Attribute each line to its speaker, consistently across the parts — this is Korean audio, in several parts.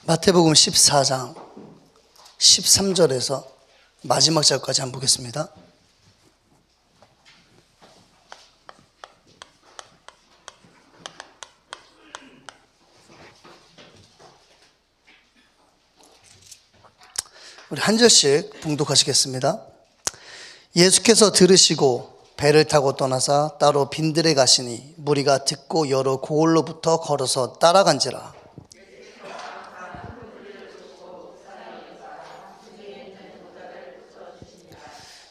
Speaker 1: 마태복음 14장 13절에서 마지막 절까지 한번 보겠습니다. 우리 한 절씩 봉독하시겠습니다. 예수께서 들으시고 배를 타고 떠나사 따로 빈들에 가시니 무리가 듣고 여러 고을로부터 걸어서 따라간지라.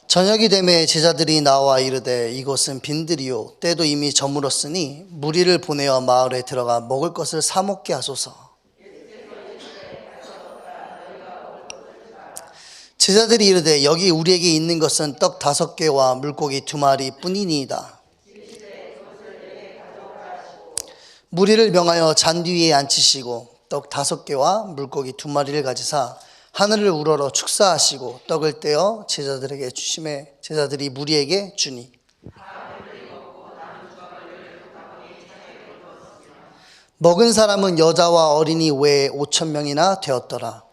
Speaker 1: 저녁이 되매 제자들이 나와 이르되 이곳은 빈들이요 때도 이미 저물었으니 무리를 보내어 마을에 들어가 먹을 것을 사 먹게 하소서. 제자들이 이르되 여기 우리에게 있는 것은 떡 5개와 물고기 2마리 뿐이니이다. 무리를 명하여 잔디 위에 앉히시고 떡 5개와 물고기 2마리를 가지사 하늘을 우러러 축사하시고 떡을 떼어 제자들에게 주심에 제자들이 무리에게 주니 먹은 사람은 여자와 어린이 외에 5,000명이나 되었더라.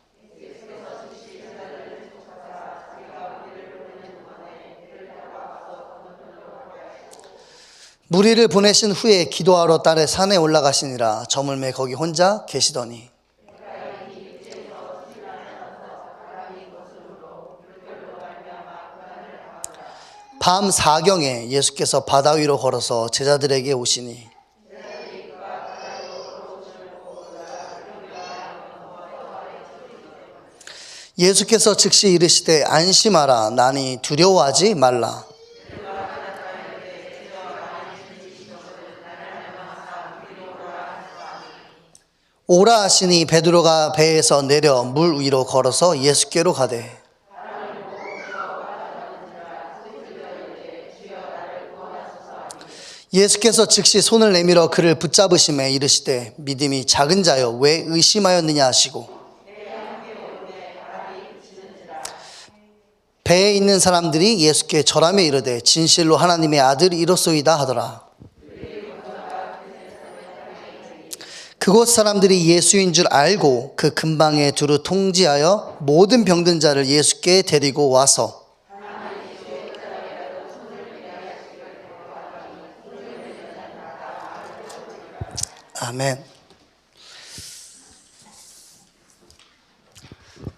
Speaker 1: 무리를 보내신 후에 기도하러 딸의 산에 올라가시니라. 저물매 거기 혼자 계시더니 밤 4경에 예수께서 바다 위로 걸어서 제자들에게 오시니 예수께서 즉시 이르시되 안심하라. 나니 두려워하지 말라. 오라 하시니 베드로가 배에서 내려 물 위로 걸어서 예수께로 가되 예수께서 즉시 손을 내밀어 그를 붙잡으시매 이르시되 믿음이 작은 자여 왜 의심하였느냐 하시고 배에 있는 사람들이 예수께 절하며 이르되 진실로 하나님의 아들이 이로소이다 하더라. 그곳 사람들이 예수인 줄 알고 그 근방에 두루 통지하여 모든 병든 자를 예수께 데리고 와서 아멘.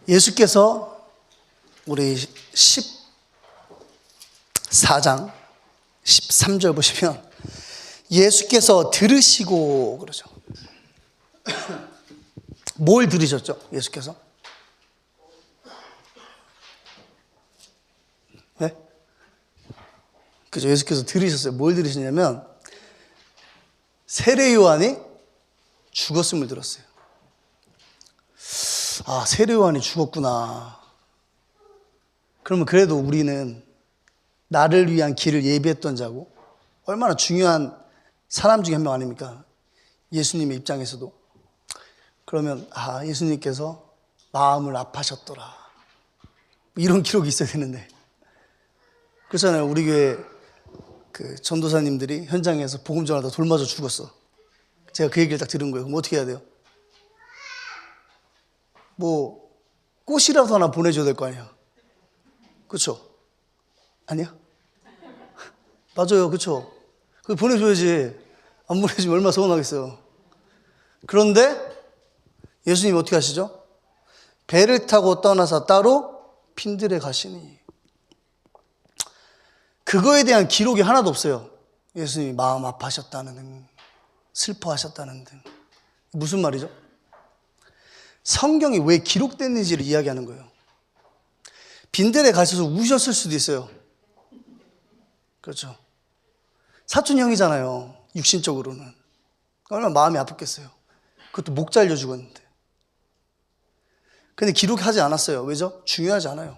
Speaker 1: 예수께서 우리 14장 13절 보시면 예수께서 들으시고 그러죠. 뭘 들으셨죠? 예수께서? 네? 그죠? 예수께서 들으셨어요. 뭘 들으시냐면 세례 요한이 죽었음을 들었어요. 아, 세례 요한이 죽었구나. 그러면 그래도 우리는 나를 위한 길을 예비했던 자고 얼마나 중요한 사람 중에 한 명 아닙니까? 예수님의 입장에서도. 그러면 예수님께서 마음을 아파하셨더라. 이런 기록이 있어야 되는데. 그렇잖아요. 우리 교회 그 전도사님들이 현장에서 복음 전하다 돌 맞아 죽었어. 제가 그 얘기를 딱 들은 거예요. 그럼 어떻게 해야 돼요? 뭐 꽃이라도 하나 보내줘야 될 거 아니야. 그렇죠? 아니야? 맞아요. 그렇죠? 그거 보내줘야지. 안 보내주면 얼마나 서운하겠어요. 그런데 예수님이 어떻게 하시죠? 배를 타고 떠나서 따로 빈들에 가시니 그거에 대한 기록이 하나도 없어요. 예수님이 마음 아파하셨다는 등, 슬퍼하셨다는 등. 무슨 말이죠? 성경이 왜 기록됐는지를 이야기하는 거예요. 빈들에 가셔서 우셨을 수도 있어요. 그렇죠? 사촌 형이잖아요. 육신적으로는. 얼마나 마음이 아팠겠어요. 그것도 목 잘려 죽었는데. 근데 기록하지 않았어요. 왜죠? 중요하지 않아요.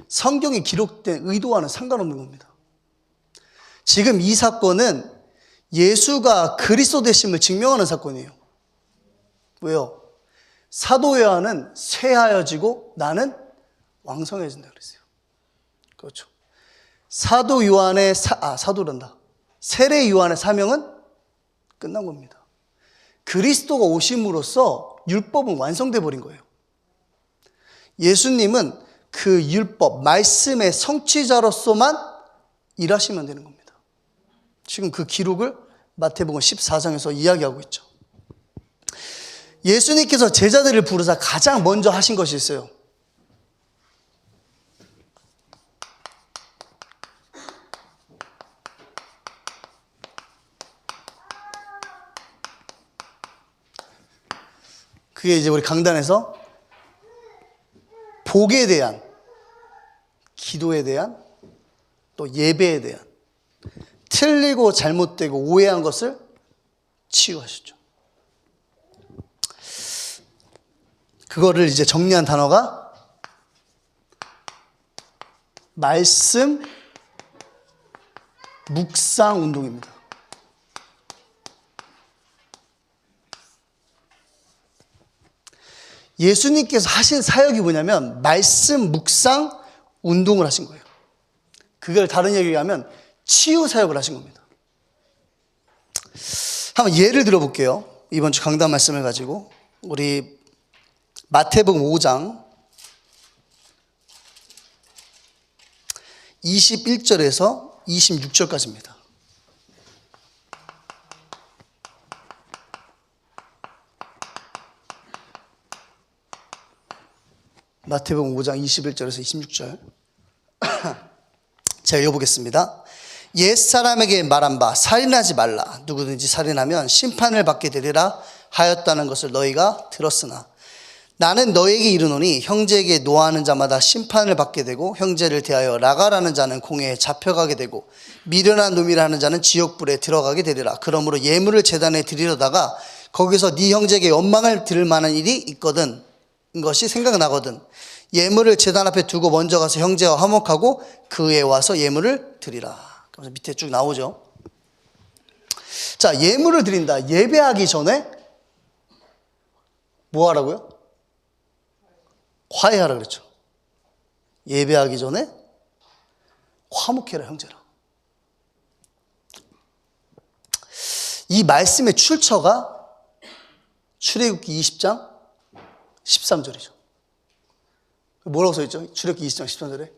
Speaker 1: 성경이 기록된 의도와는 상관없는 겁니다. 지금 이 사건은 예수가 그리스도 되심을 증명하는 사건이에요. 왜요? 사도 요한은 쇠하여지고 나는 왕성해진다 그랬어요. 그렇죠. 사도 요한의 사도란다. 세례 요한의 사명은 끝난 겁니다. 그리스도가 오심으로써 율법은 완성돼 버린 거예요. 예수님은 그 율법, 말씀의 성취자로서만 일하시면 되는 겁니다. 지금 그 기록을 마태복음 14장에서 이야기하고 있죠. 예수님께서 제자들을 부르사 가장 먼저 하신 것이 있어요. 그게 이제 우리 강단에서 복에 대한, 기도에 대한, 또 예배에 대한 틀리고 잘못되고 오해한 것을 치유하셨죠. 그거를 이제 정리한 단어가 말씀 묵상 운동입니다. 예수님께서 하신 사역이 뭐냐면 말씀 묵상 운동을 하신 거예요. 그걸 다른 얘기로 하면 치유 사역을 하신 겁니다. 한번 예를 들어볼게요. 이번 주 강단 말씀을 가지고 우리 마태복음 5장 21절에서 26절까지입니다. 마태복음 5장 21절에서 26절 제가 읽어보겠습니다. 옛사람에게 말한 바 살인하지 말라. 누구든지 살인하면 심판을 받게 되리라 하였다는 것을 너희가 들었으나 나는 너희에게 이르노니 형제에게 노하는 자마다 심판을 받게 되고 형제를 대하여 라가라는 자는 공회에 잡혀가게 되고 미련한 놈이라 하는 자는 지옥불에 들어가게 되리라. 그러므로 예물을 제단에 드리려다가 거기서 네 형제에게 원망을 들을 만한 일이 있거든 것이 생각나거든 예물을 제단 앞에 두고 먼저 가서 형제와 화목하고 그에 와서 예물을 드리라. 그래서 밑에 쭉 나오죠. 자, 예물을 드린다. 예배하기 전에 뭐 하라고요? 화해하라 그랬죠. 예배하기 전에 화목해라 형제라. 이 말씀의 출처가 출애굽기 20장 13절이죠. 뭐라고 써있죠? 출애굽기 20장 13절에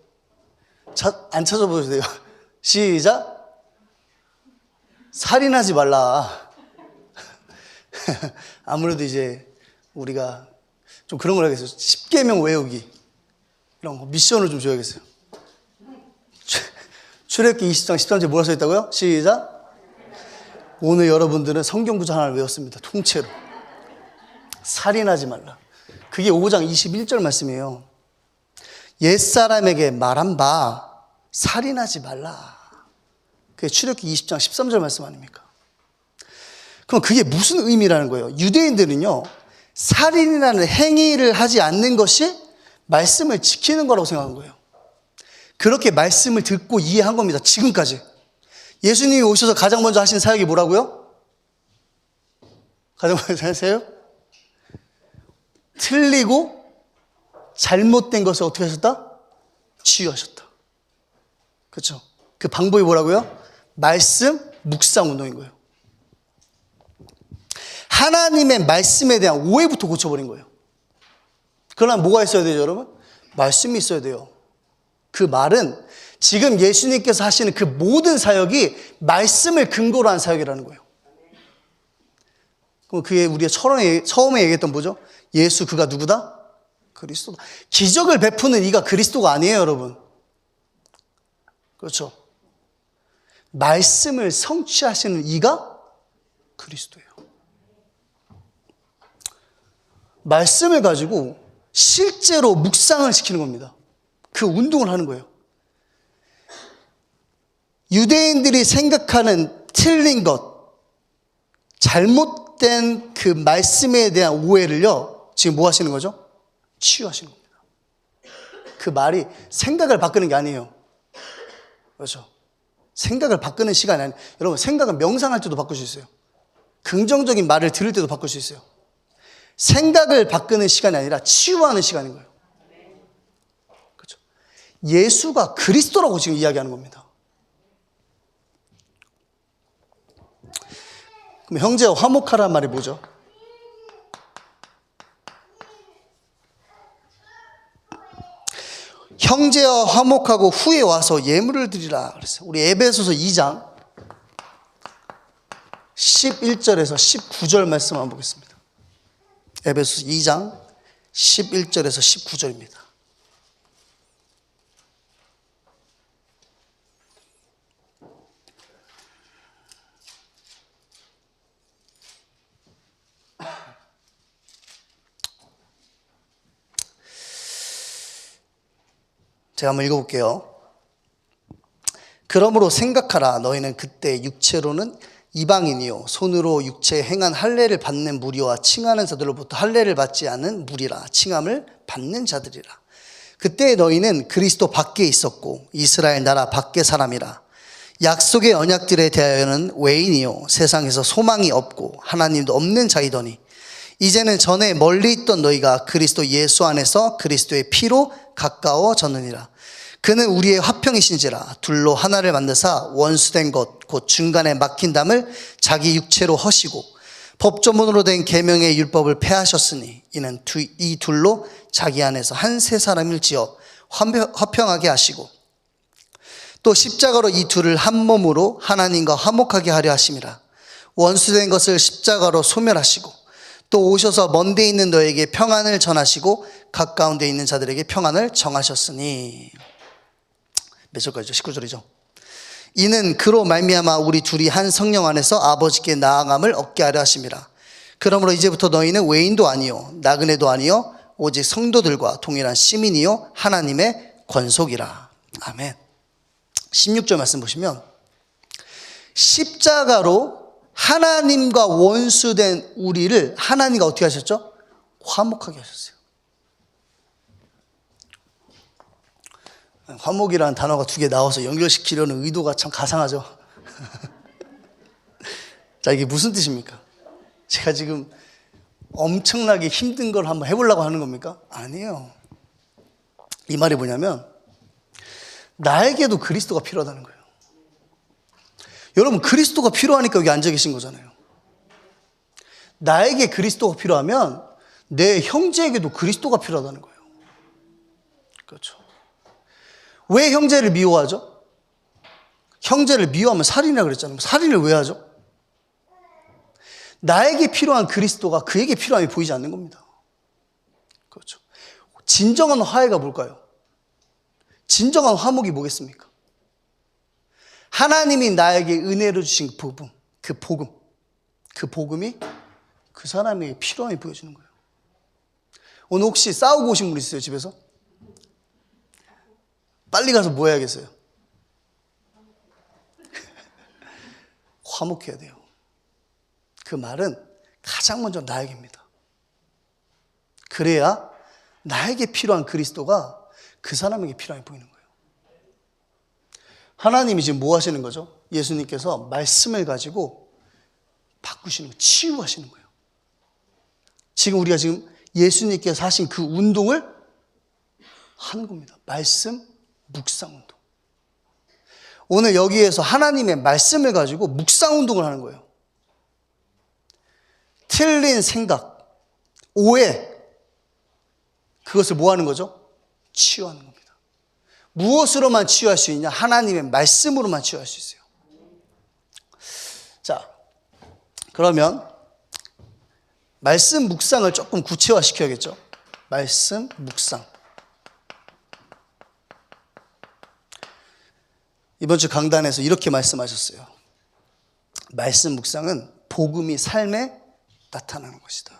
Speaker 1: 안 찾아보셔도 돼요. 시작. 살인하지 말라. 아무래도 이제 우리가 좀 그런 걸 하겠어요. 10계명 외우기 이런 거 미션을 좀 줘야겠어요. 출애굽기 20장 13절에 뭐라고 써있다고요? 시작. 오늘 여러분들은 성경 구절 하나를 외웠습니다. 통째로. 살인하지 말라. 그게 5장 21절 말씀이에요. 옛사람에게 말한 바 살인하지 말라. 그게 출애굽기 20장 13절 말씀 아닙니까? 그럼 그게 무슨 의미라는 거예요? 유대인들은요, 살인이라는 행위를 하지 않는 것이 말씀을 지키는 거라고 생각한 거예요. 그렇게 말씀을 듣고 이해한 겁니다. 지금까지. 예수님이 오셔서 가장 먼저 하신 사역이 뭐라고요? 가장 먼저 하세요? 틀리고 잘못된 것을 어떻게 하셨다? 치유하셨다. 그렇죠? 그 방법이 뭐라고요? 말씀 묵상 운동인 거예요. 하나님의 말씀에 대한 오해부터 고쳐버린 거예요. 그러나 뭐가 있어야 되죠, 여러분? 말씀이 있어야 돼요. 그 말은 지금 예수님께서 하시는 그 모든 사역이 말씀을 근거로 한 사역이라는 거예요. 그럼 그게 우리가 처음에 얘기했던 뭐죠? 예수 그가 누구다? 그리스도다. 기적을 베푸는 이가 그리스도가 아니에요, 여러분. 그렇죠? 말씀을 성취하시는 이가 그리스도예요. 말씀을 가지고 실제로 묵상을 시키는 겁니다. 그 운동을 하는 거예요. 유대인들이 생각하는 틀린 것, 잘못된 그 말씀에 대한 오해를요, 지금 뭐 하시는 거죠? 치유하시는 겁니다. 그 말이 생각을 바꾸는 게 아니에요. 그렇죠? 생각을 바꾸는 시간이 아니에요. 여러분, 생각은 명상할 때도 바꿀 수 있어요. 긍정적인 말을 들을 때도 바꿀 수 있어요. 생각을 바꾸는 시간이 아니라 치유하는 시간인 거예요. 그렇죠? 예수가 그리스도라고 지금 이야기하는 겁니다. 그럼 형제와 화목하라는 말이 뭐죠? 형제와 화목하고 후에 와서 예물을 드리라 그랬어요. 우리 에베소서 2장 11절에서 19절 말씀 한번 보겠습니다. 에베소서 2장 11절에서 19절입니다. 제가 한번 읽어볼게요. 그러므로 생각하라. 너희는 그때 육체로는 이방인이요 손으로 육체에 행한 할례를 받는 무리와 칭하는 자들로부터 할례를 받지 않은 무리라 칭함을 받는 자들이라. 그때 너희는 그리스도 밖에 있었고 이스라엘 나라 밖의 사람이라. 약속의 언약들에 대하여는 외인이요 세상에서 소망이 없고 하나님도 없는 자이더니 이제는 전에 멀리 있던 너희가 그리스도 예수 안에서 그리스도의 피로 가까워졌느니라. 그는 우리의 화평이신지라. 둘로 하나를 만드사 원수된 것 곧 중간에 막힌 담을 자기 육체로 허시고 법조문으로 된 계명의 율법을 폐하셨으니 이는 이 둘로 자기 안에서 한 세 사람을 지어 화평하게 하시고 또 십자가로 이 둘을 한 몸으로 하나님과 화목하게 하려 하심이라. 원수된 것을 십자가로 소멸하시고 또 오셔서 먼 데 있는 너에게 평안을 전하시고 가까운 데 있는 자들에게 평안을 정하셨으니. 몇 절까지죠? 19절이죠. 이는 그로 말미암아 우리 둘이 한 성령 안에서 아버지께 나아감을 얻게 하려 하심이라. 그러므로 이제부터 너희는 외인도 아니요 나그네도 아니요 오직 성도들과 동일한 시민이요 하나님의 권속이라. 아멘. 16절 말씀 보시면 십자가로 하나님과 원수된 우리를 하나님과 어떻게 하셨죠? 화목하게 하셨어요. 화목이라는 단어가 두 개 나와서 연결시키려는 의도가 참 가상하죠. 자, 이게 무슨 뜻입니까? 제가 지금 엄청나게 힘든 걸 한번 해보려고 하는 겁니까? 아니에요. 이 말이 뭐냐면 나에게도 그리스도가 필요하다는 거예요. 여러분, 그리스도가 필요하니까 여기 앉아 계신 거잖아요. 나에게 그리스도가 필요하면 내 형제에게도 그리스도가 필요하다는 거예요. 그렇죠. 왜 형제를 미워하죠? 형제를 미워하면 살인이라고 그랬잖아요. 살인을 왜 하죠? 나에게 필요한 그리스도가 그에게 필요함이 보이지 않는 겁니다. 그렇죠. 진정한 화해가 뭘까요? 진정한 화목이 뭐겠습니까? 하나님이 나에게 은혜로 주신 복음, 그 복음이 그 사람에게 필요함이 보여지는 거예요. 오늘 혹시 싸우고 오신 분 있어요, 집에서? 빨리 가서 뭐 해야겠어요? 화목해야 돼요. 그 말은 가장 먼저 나에게입니다. 그래야 나에게 필요한 그리스도가 그 사람에게 필요해 보이는 거예요. 하나님이 지금 뭐 하시는 거죠? 예수님께서 말씀을 가지고 바꾸시는 거예요. 치유하시는 거예요. 지금 우리가 지금 예수님께서 하신 그 운동을 하는 겁니다. 말씀 묵상 운동. 오늘 여기에서 하나님의 말씀을 가지고 묵상 운동을 하는 거예요. 틀린 생각, 오해, 그것을 뭐 하는 거죠? 치유하는 겁니다. 무엇으로만 치유할 수 있냐? 하나님의 말씀으로만 치유할 수 있어요. 자, 그러면 말씀 묵상을 조금 구체화 시켜야겠죠? 말씀 묵상. 이번 주 강단에서 이렇게 말씀하셨어요. 말씀 묵상은 복음이 삶에 나타나는 것이다.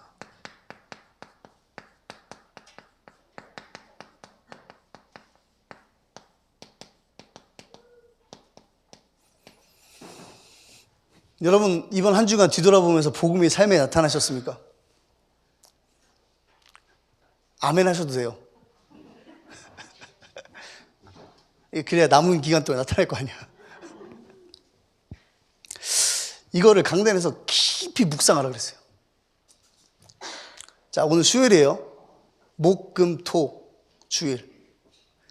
Speaker 1: 여러분, 이번 한 주간 뒤돌아보면서 복음이 삶에 나타나셨습니까? 아멘 하셔도 돼요. 그래야 남은 기간 동안 나타날 거 아니야. 이거를 강단에서 깊이 묵상하라 그랬어요. 자, 오늘 수요일이에요. 목, 금, 토, 주일.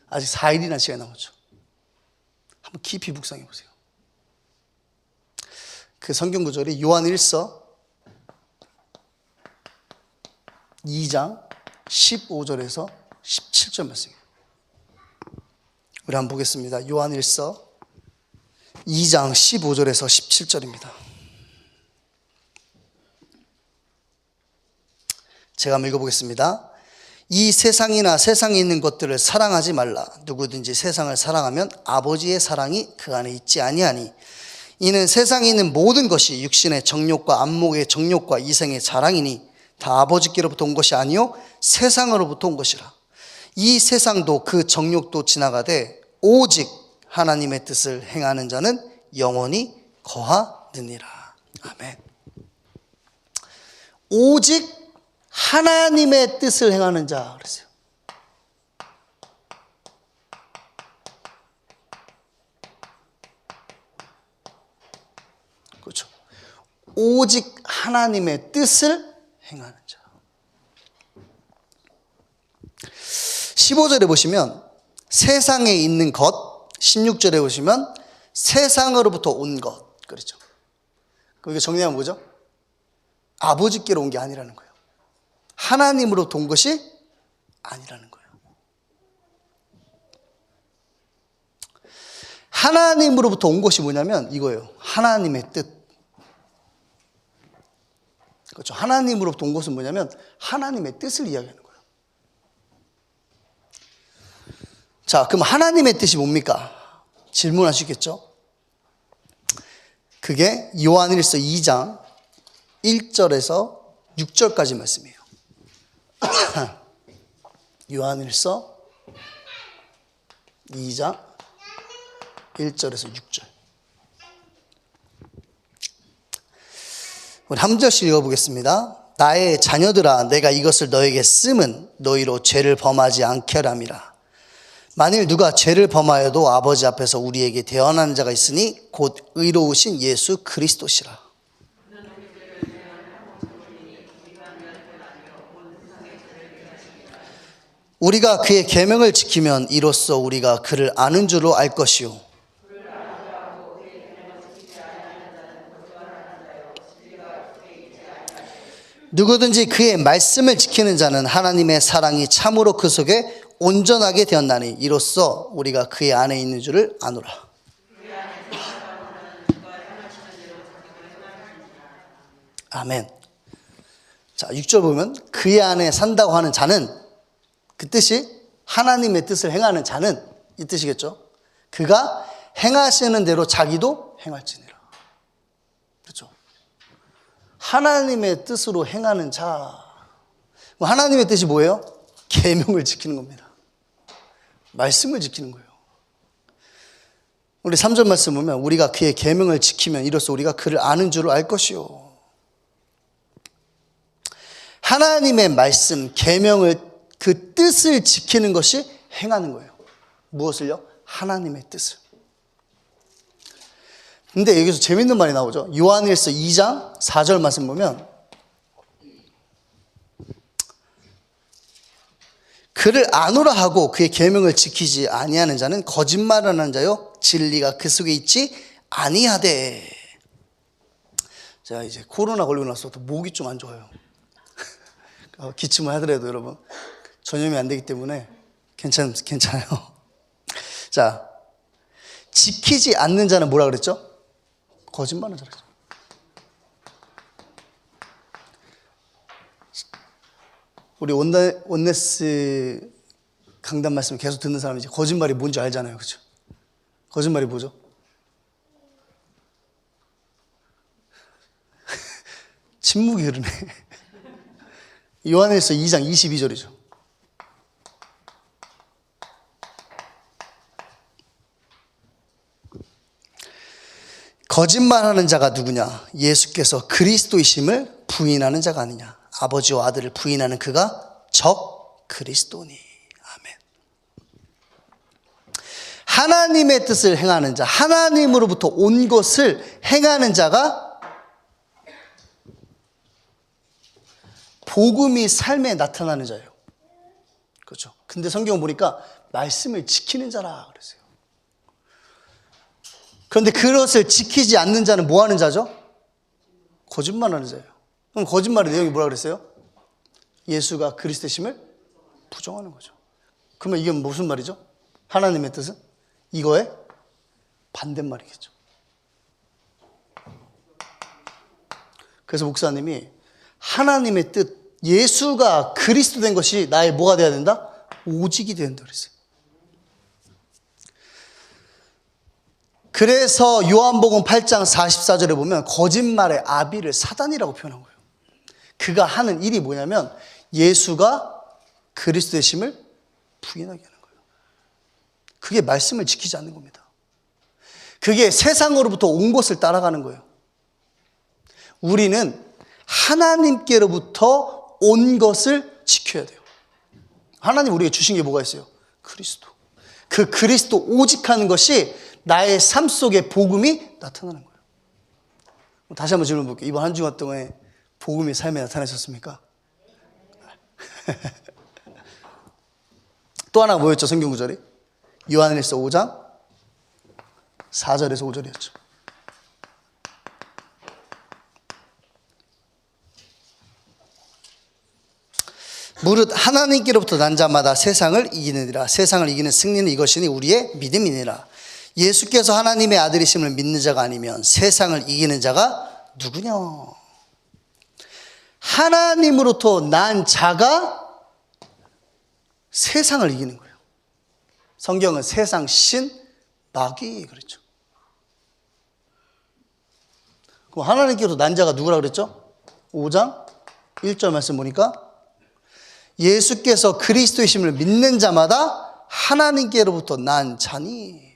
Speaker 1: 아직 4일이나 시간이 남았죠. 한번 깊이 묵상해 보세요. 그 성경 구절이 요한 1서 2장 15절에서 17절 말씀이에요. 우리 한번 보겠습니다. 요한일서 2장 15절에서 17절입니다. 제가 한번 읽어보겠습니다. 이 세상이나 세상에 있는 것들을 사랑하지 말라. 누구든지 세상을 사랑하면 아버지의 사랑이 그 안에 있지 아니하니, 이는 세상에 있는 모든 것이 육신의 정욕과 안목의 정욕과 이생의 자랑이니 다 아버지께로부터 온 것이 아니요 세상으로부터 온 것이라. 이 세상도 그 정욕도 지나가되 오직 하나님의 뜻을 행하는 자는 영원히 거하느니라. 아멘. 오직 하나님의 뜻을 행하는 자 그랬어요. 그렇죠. 오직 하나님의 뜻을 행하는 자. 15절에 보시면 세상에 있는 것, 16절에 보시면 세상으로부터 온 것. 그렇죠. 그럼 이거 정리하면 뭐죠? 아버지께로 온 게 아니라는 거예요. 하나님으로부터 온 것이 아니라는 거예요. 하나님으로부터 온 것이 뭐냐면 이거예요. 하나님의 뜻. 그렇죠. 하나님으로부터 온 것은 뭐냐면 하나님의 뜻을 이야기하는 거예요. 자, 그럼 하나님의 뜻이 뭡니까? 질문하시겠죠? 그게 요한일서 2장 1절에서 6절까지 말씀이에요. 요한일서 2장 1절에서 6절. 우리 한 절씩 읽어보겠습니다. 나의 자녀들아, 내가 이것을 너에게 씀은 너희로 죄를 범하지 않게 하람이라. 만일 누가 죄를 범하여도 아버지 앞에서 우리에게 대언하는 자가 있으니 곧 의로우신 예수 그리스도시라. 우리가 그의 계명을 지키면 이로써 우리가 그를 아는 줄로 알 것이요, 누구든지 그의 말씀을 지키는 자는 하나님의 사랑이 참으로 그 속에 온전하게 되었나니 이로써 우리가 그의 안에 있는 줄을 아노라. 아멘. 자, 6절 보면 그의 안에 산다고 하는 자는, 그 뜻이 하나님의 뜻을 행하는 자는 이 뜻이겠죠. 그가 행하시는 대로 자기도 행할지니라. 그렇죠. 하나님의 뜻으로 행하는 자. 하나님의 뜻이 뭐예요? 계명을 지키는 겁니다. 말씀을 지키는 거예요. 우리 3절 말씀 보면 우리가 그의 계명을 지키면 이로써 우리가 그를 아는 줄을 알 것이요. 하나님의 말씀, 계명을, 그 뜻을 지키는 것이 행하는 거예요. 무엇을요? 하나님의 뜻을. 근데 여기서 재밌는 말이 나오죠. 요한일서 2장 4절 말씀 보면 그를 아노라 하고 그의 계명을 지키지 아니하는 자는 거짓말하는 자요 진리가 그 속에 있지 아니하되. 제가 이제 코로나 걸리고 나서 또 목이 좀 안 좋아요. 기침을 하더라도 여러분 전염이 안 되기 때문에 괜찮아요. 자, 지키지 않는 자는 뭐라 그랬죠? 거짓말하는 자죠. 우리 온네스 강단 말씀 계속 듣는 사람이 이제 거짓말이 뭔지 알잖아요. 그렇죠? 거짓말이 뭐죠? 침묵이 흐르네. 요한일서 2장 22절이죠. 거짓말하는 자가 누구냐? 예수께서 그리스도이심을 부인하는 자가 아니냐? 아버지와 아들을 부인하는 그가 적 그리스도니. 아멘. 하나님의 뜻을 행하는 자, 하나님으로부터 온 것을 행하는 자가 복음이 삶에 나타나는 자예요. 그렇죠. 근데 성경 보니까 말씀을 지키는 자라 그랬어요. 그런데 그것을 지키지 않는 자는 뭐 하는 자죠? 거짓말하는 자예요. 그럼 거짓말의 내용이 뭐라 그랬어요? 예수가 그리스도심을 부정하는 거죠. 그러면 이게 무슨 말이죠? 하나님의 뜻은? 이거의 반대말이겠죠. 그래서 목사님이 하나님의 뜻, 예수가 그리스도 된 것이 나의 뭐가 돼야 된다? 오직이 된다 그랬어요. 그래서 요한복음 8장 44절에 보면 거짓말의 아비를 사단이라고 표현한 거예요. 그가 하는 일이 뭐냐면 예수가 그리스도 되심을 부인하게 하는 거예요. 그게 말씀을 지키지 않는 겁니다. 그게 세상으로부터 온 것을 따라가는 거예요. 우리는 하나님께로부터 온 것을 지켜야 돼요. 하나님 우리에게 주신 게 뭐가 있어요? 그리스도. 그 그리스도 오직하는 것이 나의 삶 속에 복음이 나타나는 거예요. 다시 한번 질문 볼게요. 이번 한 주간 동안에 복음이 삶에 나타나셨습니까? 또 하나 뭐였죠? 성경 구절이? 요한일서 5장 4절에서 5절이었죠. 무릇 하나님께로부터 난 자마다 세상을 이기느니라. 세상을 이기는 승리는 이것이니 우리의 믿음이니라. 예수께서 하나님의 아들이심을 믿는 자가 아니면 세상을 이기는 자가 누구냐? 하나님으로부터 난 자가 세상을 이기는 거예요. 성경은 세상 신 마귀 그랬죠. 그럼 하나님께로부터 난 자가 누구라 그랬죠? 5장 1절 말씀 보니까 예수께서 그리스도이심을 믿는 자마다 하나님께로부터 난 자니.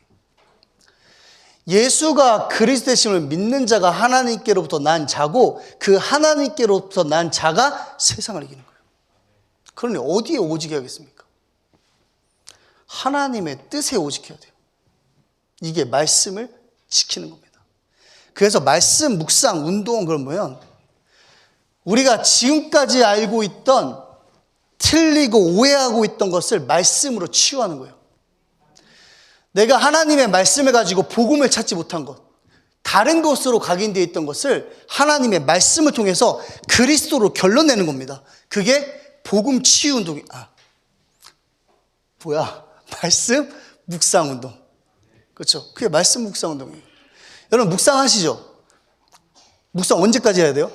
Speaker 1: 예수가 그리스도이심을 믿는 자가 하나님께로부터 난 자고 그 하나님께로부터 난 자가 세상을 이기는 거예요. 그러니 어디에 오직해야겠습니까? 하나님의 뜻에 오직해야 돼요. 이게 말씀을 지키는 겁니다. 그래서 말씀 묵상 운동 그러면 우리가 지금까지 알고 있던 틀리고 오해하고 있던 것을 말씀으로 치유하는 거예요. 내가 하나님의 말씀을 가지고 복음을 찾지 못한 것, 다른 것으로 각인되어 있던 것을 하나님의 말씀을 통해서 그리스도로 결론내는 겁니다. 그게 복음 치유 운동이 말씀 묵상 운동. 그렇죠? 그게 말씀 묵상 운동이에요. 여러분 묵상하시죠? 묵상 언제까지 해야 돼요?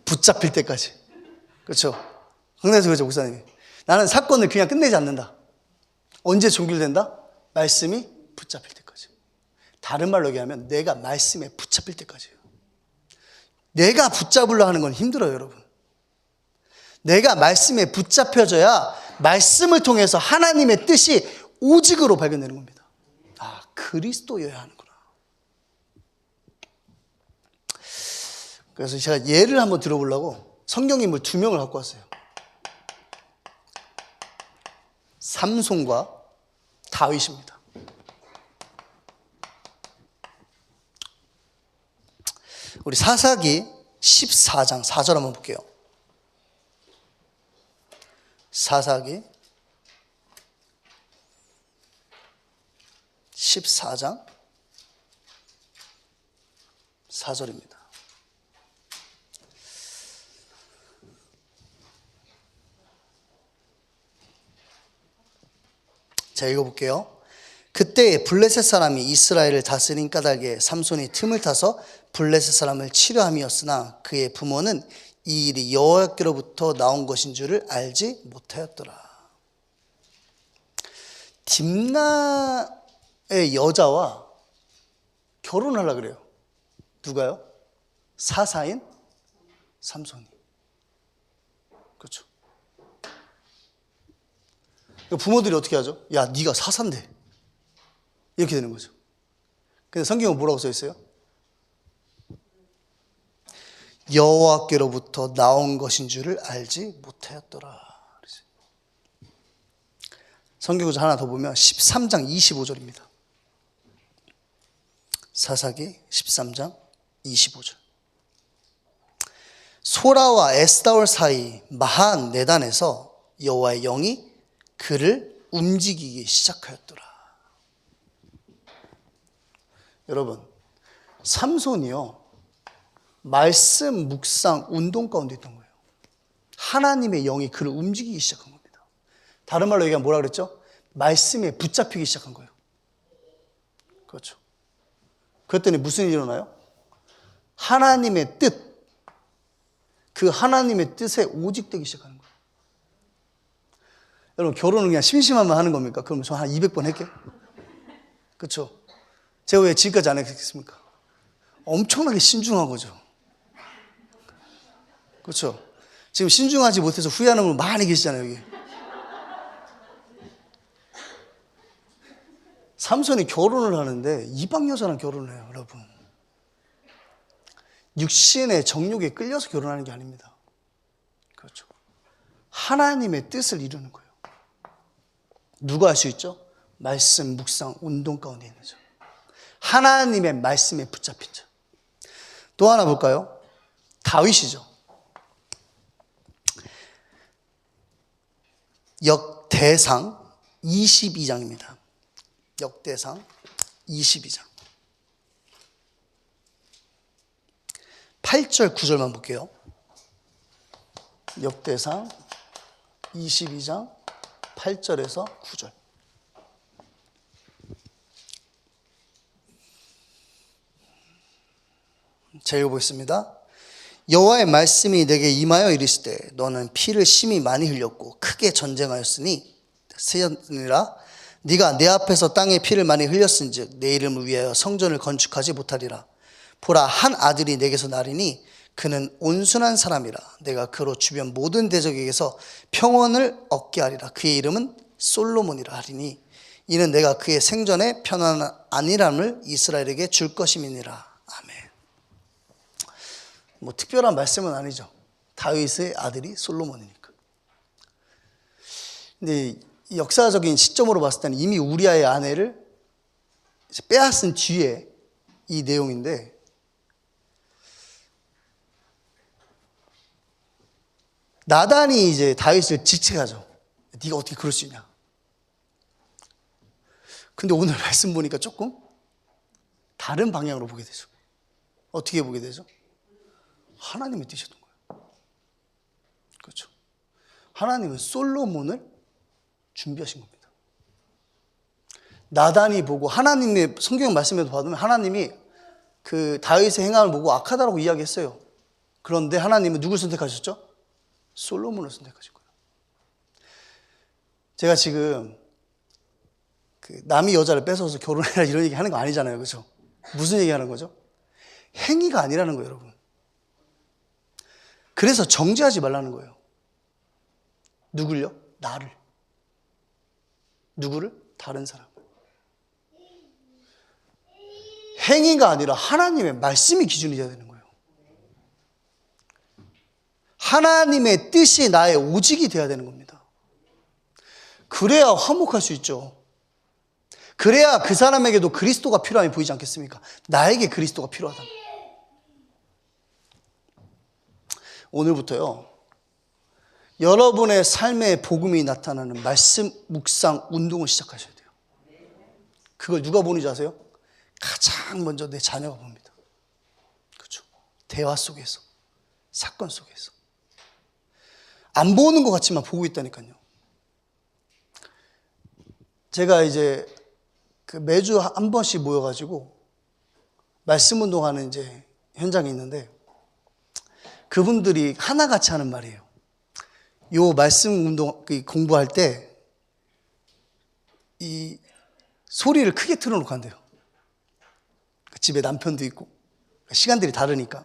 Speaker 1: 붙잡힐 때까지. 그렇죠? 그래서 그렇죠, 목사님이. 나는 사건을 그냥 끝내지 않는다. 언제 종결된다? 말씀이 붙잡힐 때까지. 다른 말로 얘기하면 내가 말씀에 붙잡힐 때까지예요. 내가 붙잡으려 하는 건 힘들어요, 여러분. 내가 말씀에 붙잡혀져야 말씀을 통해서 하나님의 뜻이 오직으로 발견되는 겁니다. 그리스도여야 하는구나. 그래서 제가 예를 한번 들어보려고 성경인물 2명을 갖고 왔어요. 삼손과 다윗입니다. 우리 사사기 14장 4절 한번 볼게요. 사사기 14장 4절입니다. 자, 읽어볼게요. 그때 블레셋 사람이 이스라엘을 다스린 까닭에 삼손이 틈을 타서 블레셋 사람을 치려함이었으나 그의 부모는 이 일이 여호와께로부터 나온 것인 줄을 알지 못하였더라. 딥나의 여자와 결혼하려고 그래요. 누가요? 사사인 삼손이. 그렇죠. 부모들이 어떻게 하죠? 야, 네가 사사인데. 이렇게 되는 거죠. 근데 성경은 뭐라고 써 있어요? 여호와께로부터 나온 것인 줄을 알지 못하였더라. 성경 구절 하나 더 보면 13장 25절입니다. 사사기 13장 25절. 소라와 에스다올 사이 마한 내단에서 여호와의 영이 그를 움직이기 시작하였더라. 여러분, 삼손이요, 말씀 묵상 운동 가운데 있던 거예요. 하나님의 영이 그를 움직이기 시작한 겁니다. 다른 말로 얘기하면 뭐라 그랬죠? 말씀에 붙잡히기 시작한 거예요. 그렇죠. 그랬더니 무슨 일이 일어나요? 하나님의 뜻, 그 하나님의 뜻에 오직되기 시작하는 거예요. 여러분, 결혼은 그냥 심심하면 하는 겁니까? 그럼 저 한 200번 할게요. 그렇죠. 제가 왜 지금까지 안 했겠습니까? 엄청나게 신중한 거죠. 그렇죠. 지금 신중하지 못해서 후회하는 분 많이 계시잖아요, 여기. 삼손이 결혼을 하는데 이방 여자랑 결혼을 해요, 여러분. 육신의 정욕에 끌려서 결혼하는 게 아닙니다. 그렇죠. 하나님의 뜻을 이루는 거예요. 누가 할 수 있죠? 말씀, 묵상, 운동 가운데 있는 자. 하나님의 말씀에 붙잡힌 자. 또 하나 볼까요? 다윗이죠. 역대상 22장입니다. 역대상 22장 8절 9절만 볼게요. 역대상 22장 8절에서 9절. 제가 읽어보겠습니다. 여호와의 말씀이 내게 임하여 이르시되 너는 피를 심히 많이 흘렸고 크게 전쟁하였으니 쓰였느니라. 네가 내 앞에서 땅에 피를 많이 흘렸은즉 내 이름을 위하여 성전을 건축하지 못하리라. 보라, 한 아들이 내게서 나리니 그는 온순한 사람이라. 내가 그로 주변 모든 대적에게서 평온을 얻게 하리라. 그의 이름은 솔로몬이라 하리니 이는 내가 그의 생전에 편안한 안일함을 이스라엘에게 줄 것임이니라. 아멘. 뭐 특별한 말씀은 아니죠. 다윗의 아들이 솔로몬이니까. 근데 역사적인 시점으로 봤을 때는 이미 우리아의 아내를 빼앗은 뒤에 이 내용인데, 나단이 이제 다윗을 질책하죠. 네가 어떻게 그럴 수 있냐. 근데 오늘 말씀 보니까 조금 다른 방향으로 보게 되죠. 어떻게 보게 되죠? 하나님이 뜻이었던 거예요. 그렇죠. 하나님은 솔로몬을 준비하신 겁니다. 나단이 보고, 하나님의 성경 말씀에도 받으면 하나님이 그 다윗의 행함을 보고 악하다라고 이야기했어요. 그런데 하나님은 누굴 선택하셨죠? 솔로몬을 선택하신 거예요. 제가 지금 그 남이 여자를 뺏어서 결혼해라 이런 얘기 하는 거 아니잖아요. 그렇죠? 무슨 얘기 하는 거죠? 행위가 아니라는 거예요, 여러분. 그래서 정죄하지 말라는 거예요. 누굴요? 나를. 누구를? 다른 사람을. 행위가 아니라 하나님의 말씀이 기준이 되어야 되는 거예요. 하나님의 뜻이 나의 오직이 되어야 되는 겁니다. 그래야 화목할 수 있죠. 그래야 그 사람에게도 그리스도가 필요함이 보이지 않겠습니까? 나에게 그리스도가 필요하다. 오늘부터요, 여러분의 삶의 복음이 나타나는 말씀, 묵상, 운동을 시작하셔야 돼요. 그걸 누가 보는지 아세요? 가장 먼저 내 자녀가 봅니다. 그렇죠? 대화 속에서, 사건 속에서. 안 보는 것 같지만 보고 있다니까요. 제가 이제 그 매주 한 번씩 모여가지고 말씀 운동하는 이제 현장이 있는데, 그분들이 하나같이 하는 말이에요. 요 말씀 운동 공부할 때 이 소리를 크게 틀어놓고 한대요. 집에 남편도 있고 시간들이 다르니까.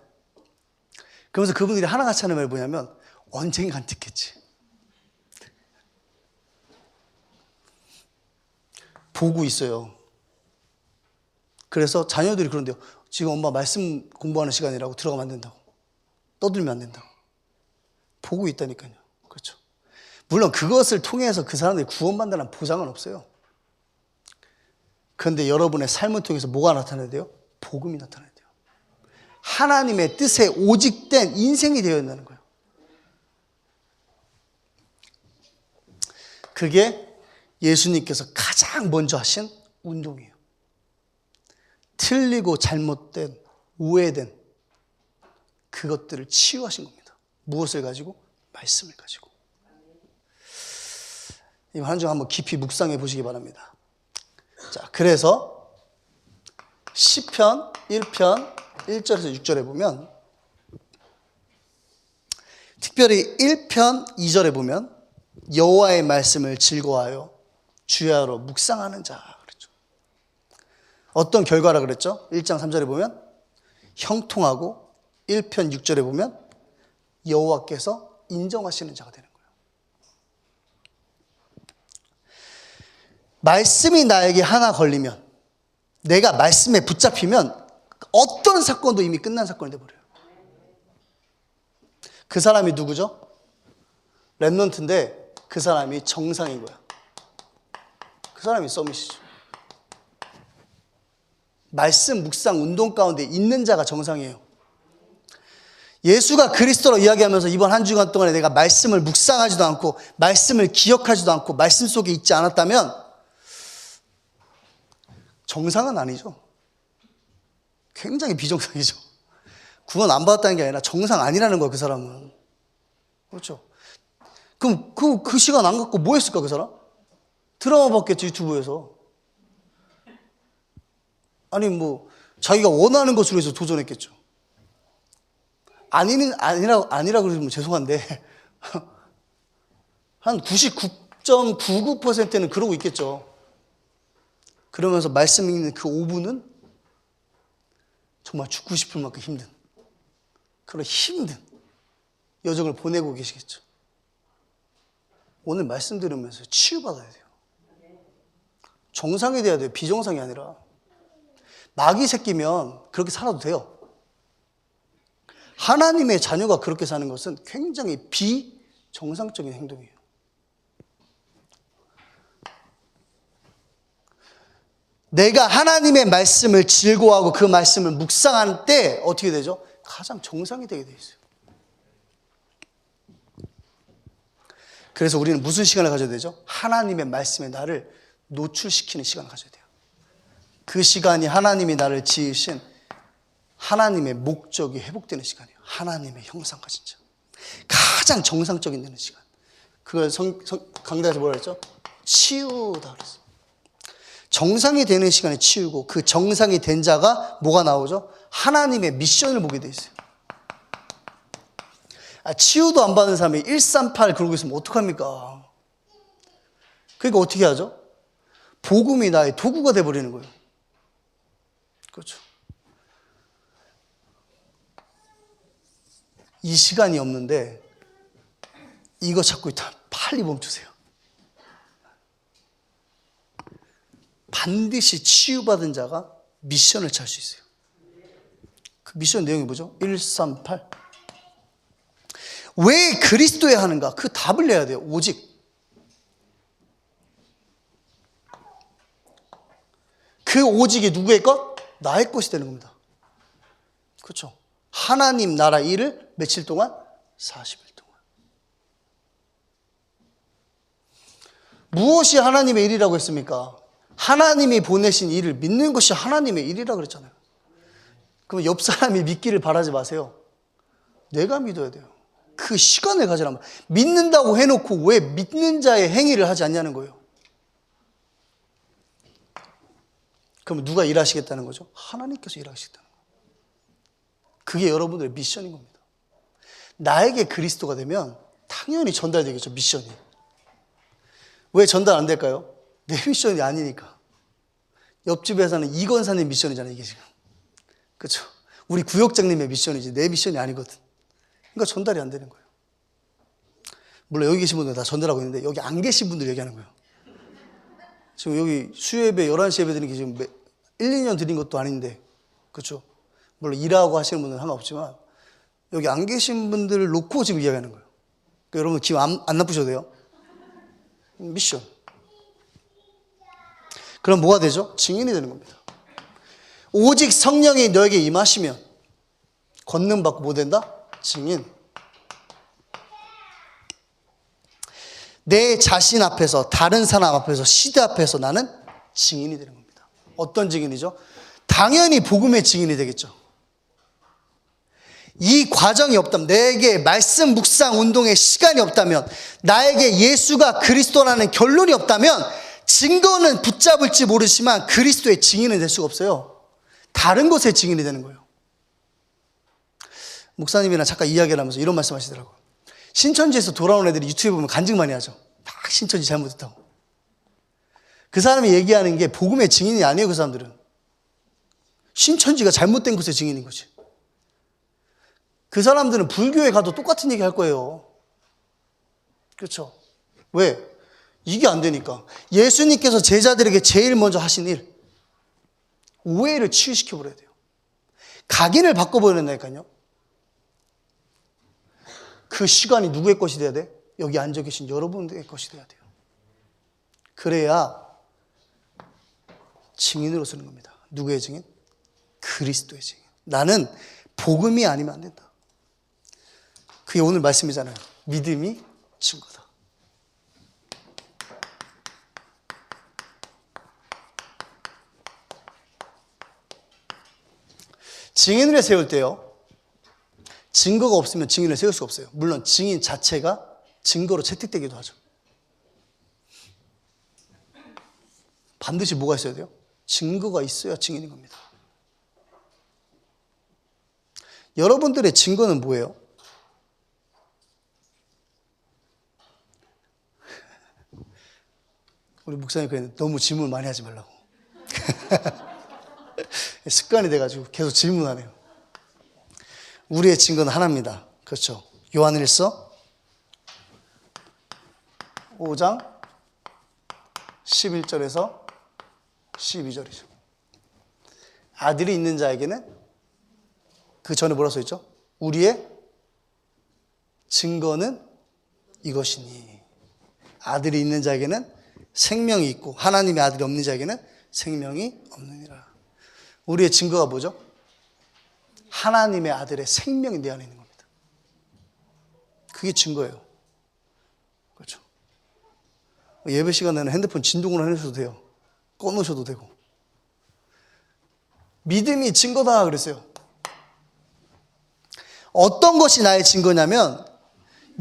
Speaker 1: 그러면서 그분들이 하나같이 하는 말이 뭐냐면, 언젠간 듣겠지. 보고 있어요. 그래서 자녀들이 그런데요. 지금 엄마 말씀 공부하는 시간이라고 들어가면 안 된다고. 떠들면 안 된다고. 보고 있다니까요. 그렇죠. 물론 그것을 통해서 그 사람들이 구원받는다는 보장은 없어요. 그런데 여러분의 삶을 통해서 뭐가 나타나야 돼요? 복음이 나타나야 돼요. 하나님의 뜻에 오직된 인생이 되어야 한다는 거예요. 그게 예수님께서 가장 먼저 하신 운동이에요. 틀리고 잘못된, 오해된 그것들을 치유하신 겁니다. 무엇을 가지고? 말씀을 가지고. 이번 한 주 한번 깊이 묵상해 보시기 바랍니다. 자, 그래서 시편 1편 1절에서 6절에 보면, 특별히 1편 2절에 보면 여호와의 말씀을 즐거워하여 주야로 묵상하는 자 그랬죠. 어떤 결과라 그랬죠? 1장 3절에 보면 형통하고 1편 6절에 보면 여호와께서 인정하시는 자가 되는 거예요. 말씀이 나에게 하나 걸리면, 내가 말씀에 붙잡히면 어떤 사건도 이미 끝난 사건이 돼버려요. 그 사람이 누구죠? 렘넌트인데 그 사람이 정상인 거야. 그 사람이 서밋이죠. 말씀 묵상 운동 가운데 있는 자가 정상이에요. 예수가 그리스도로 이야기하면서 이번 한 주간 동안에 내가 말씀을 묵상하지도 않고 말씀을 기억하지도 않고 말씀 속에 있지 않았다면 정상은 아니죠. 굉장히 비정상이죠. 구원 안 받았다는 게 아니라 정상 아니라는 거야, 그 사람은. 그렇죠. 그럼 그 시간 안 갖고 뭐 했을까, 그 사람? 드라마 봤겠지, 유튜브에서. 아니, 뭐, 자기가 원하는 것으로 해서 도전했겠죠. 아니라 그러면 죄송한데, 한 99.99%는 그러고 있겠죠. 그러면서 말씀 읽는 그 5분은 정말 죽고 싶을 만큼 힘든, 그런 힘든 여정을 보내고 계시겠죠. 오늘 말씀 들으면서 치유받아야 돼요. 정상이 돼야 돼요. 비정상이 아니라. 마귀 새끼면 그렇게 살아도 돼요. 하나님의 자녀가 그렇게 사는 것은 굉장히 비정상적인 행동이에요. 내가 하나님의 말씀을 즐거워하고 그 말씀을 묵상할 때 어떻게 되죠? 가장 정상이 되게 돼 있어요. 그래서 우리는 무슨 시간을 가져야 되죠? 하나님의 말씀에 나를 노출시키는 시간을 가져야 돼요. 그 시간이 하나님이 나를 지으신 하나님의 목적이 회복되는 시간이에요. 하나님의 형상 가진 자. 가장 정상적인 되는 시간. 그걸 강단에서 뭐라 했죠? 치유다 그랬어요. 정상이 되는 시간에 치우고 그 정상이 된 자가 뭐가 나오죠? 하나님의 미션을 보게 돼 있어요. 치유도 안 받는 사람이 138 그러고 있으면 어떡합니까? 그러니까 어떻게 하죠? 복음이 나의 도구가 돼버리는 거예요. 그렇죠. 이 시간이 없는데 이거 찾고 있다. 빨리 멈추세요. 반드시 치유받은 자가 미션을 찰 수 있어요. 그 미션 내용이 뭐죠? 138. 왜 그리스도에 하는가? 그 답을 내야 돼요. 오직. 그 오직이 누구의 것? 나의 것이 되는 겁니다. 그렇죠. 하나님 나라 일을 며칠 동안? 40일 동안. 무엇이 하나님의 일이라고 했습니까? 하나님이 보내신 일을 믿는 것이 하나님의 일이라고 그랬잖아요. 그럼 옆 사람이 믿기를 바라지 마세요. 내가 믿어야 돼요. 그 시간을 가지라면. 믿는다고 해놓고 왜 믿는 자의 행위를 하지 않냐는 거예요. 그럼 누가 일하시겠다는 거죠? 하나님께서 일하시겠다는 거예요. 그게 여러분들의 미션인 겁니다. 나에게 그리스도가 되면 당연히 전달되겠죠, 미션이. 왜 전달 안 될까요? 내 미션이 아니니까. 옆집에 사는 이건사님 미션이잖아요, 이게 지금. 그렇죠? 우리 구역장님의 미션이지 내 미션이 아니거든. 그러니까 전달이 안 되는 거예요. 물론 여기 계신 분들 다 전달하고 있는데 여기 안 계신 분들 얘기하는 거예요. 지금 여기 수요예배 11시 예배 드리는 게 지금 1, 2년 드린 것도 아닌데, 그렇죠? 물론 일하고 하시는 분들은 상관없지만 여기 안 계신 분들을 놓고 지금 이야기하는 거예요. 그러니까 여러분 기분 안 나쁘셔도 돼요. 미션. 그럼 뭐가 되죠? 증인이 되는 겁니다. 오직 성령이 너에게 임하시면 권능 받고 뭐 된다? 증인. 내 자신 앞에서, 다른 사람 앞에서, 시대 앞에서 나는 증인이 되는 겁니다. 어떤 증인이죠? 당연히 복음의 증인이 되겠죠. 이 과정이 없다면, 내게 말씀 묵상 운동의 시간이 없다면, 나에게 예수가 그리스도라는 결론이 없다면 증거는 붙잡을지 모르지만 그리스도의 증인은 될 수가 없어요. 다른 것의 증인이 되는 거예요. 목사님이랑 잠깐 이야기를 하면서 이런 말씀 하시더라고요. 신천지에서 돌아온 애들이 유튜브에 보면 간증 많이 하죠. 막 신천지 잘못했다고. 그 사람이 얘기하는 게 복음의 증인이 아니에요. 그 사람들은 신천지가 잘못된 것의 증인인 거지. 그 사람들은 불교에 가도 똑같은 얘기 할 거예요. 그렇죠? 왜? 이게 안 되니까. 예수님께서 제자들에게 제일 먼저 하신 일, 오해를 치유시켜버려야 돼요. 각인을 바꿔버려야 된다니까요. 그 시간이 누구의 것이 돼야 돼? 여기 앉아 계신 여러분의 것이 돼야 돼요. 그래야 증인으로 쓰는 겁니다. 누구의 증인? 그리스도의 증인. 나는 복음이 아니면 안 된다. 그게 오늘 말씀이잖아요. 믿음이 증거다. 증인을 세울 때요, 증거가 없으면 증인을 세울 수가 없어요. 물론 증인 자체가 증거로 채택되기도 하죠. 반드시 뭐가 있어야 돼요? 증거가 있어야 증인인 겁니다. 여러분들의 증거는 뭐예요? 우리 목사님 그랬는데 너무 질문 많이 하지 말라고. 습관이 돼가지고 계속 질문하네요. 우리의 증거는 하나입니다. 그렇죠? 요한일서 5장 11절에서 12절이죠. 아들이 있는 자에게는, 그 전에 뭐라고 써있죠? 우리의 증거는 이것이니, 아들이 있는 자에게는 생명이 있고 하나님의 아들이 없는 자에게는 생명이 없느니라. 우리의 증거가 뭐죠? 하나님의 아들의 생명이 내 안에 있는 겁니다. 그게 증거예요. 그렇죠? 예배 시간에는 핸드폰 진동을 해주셔도 돼요. 꺼놓으셔도 되고. 믿음이 증거다 그랬어요. 어떤 것이 나의 증거냐면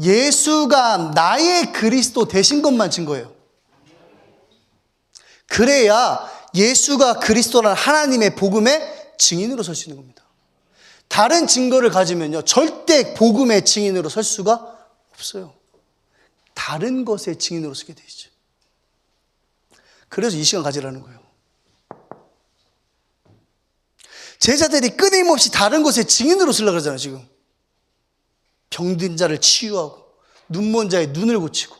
Speaker 1: 예수가 나의 그리스도 되신 것만 증거예요. 그래야 예수가 그리스도라는 하나님의 복음의 증인으로 설 수 있는 겁니다. 다른 증거를 가지면요, 절대 복음의 증인으로 설 수가 없어요. 다른 것의 증인으로 서게 돼 있죠. 그래서 이 시간 가지라는 거예요. 제자들이 끊임없이 다른 것의 증인으로 쓰려고 그러잖아요, 지금. 병든 자를 치유하고, 눈먼 자의 눈을 고치고,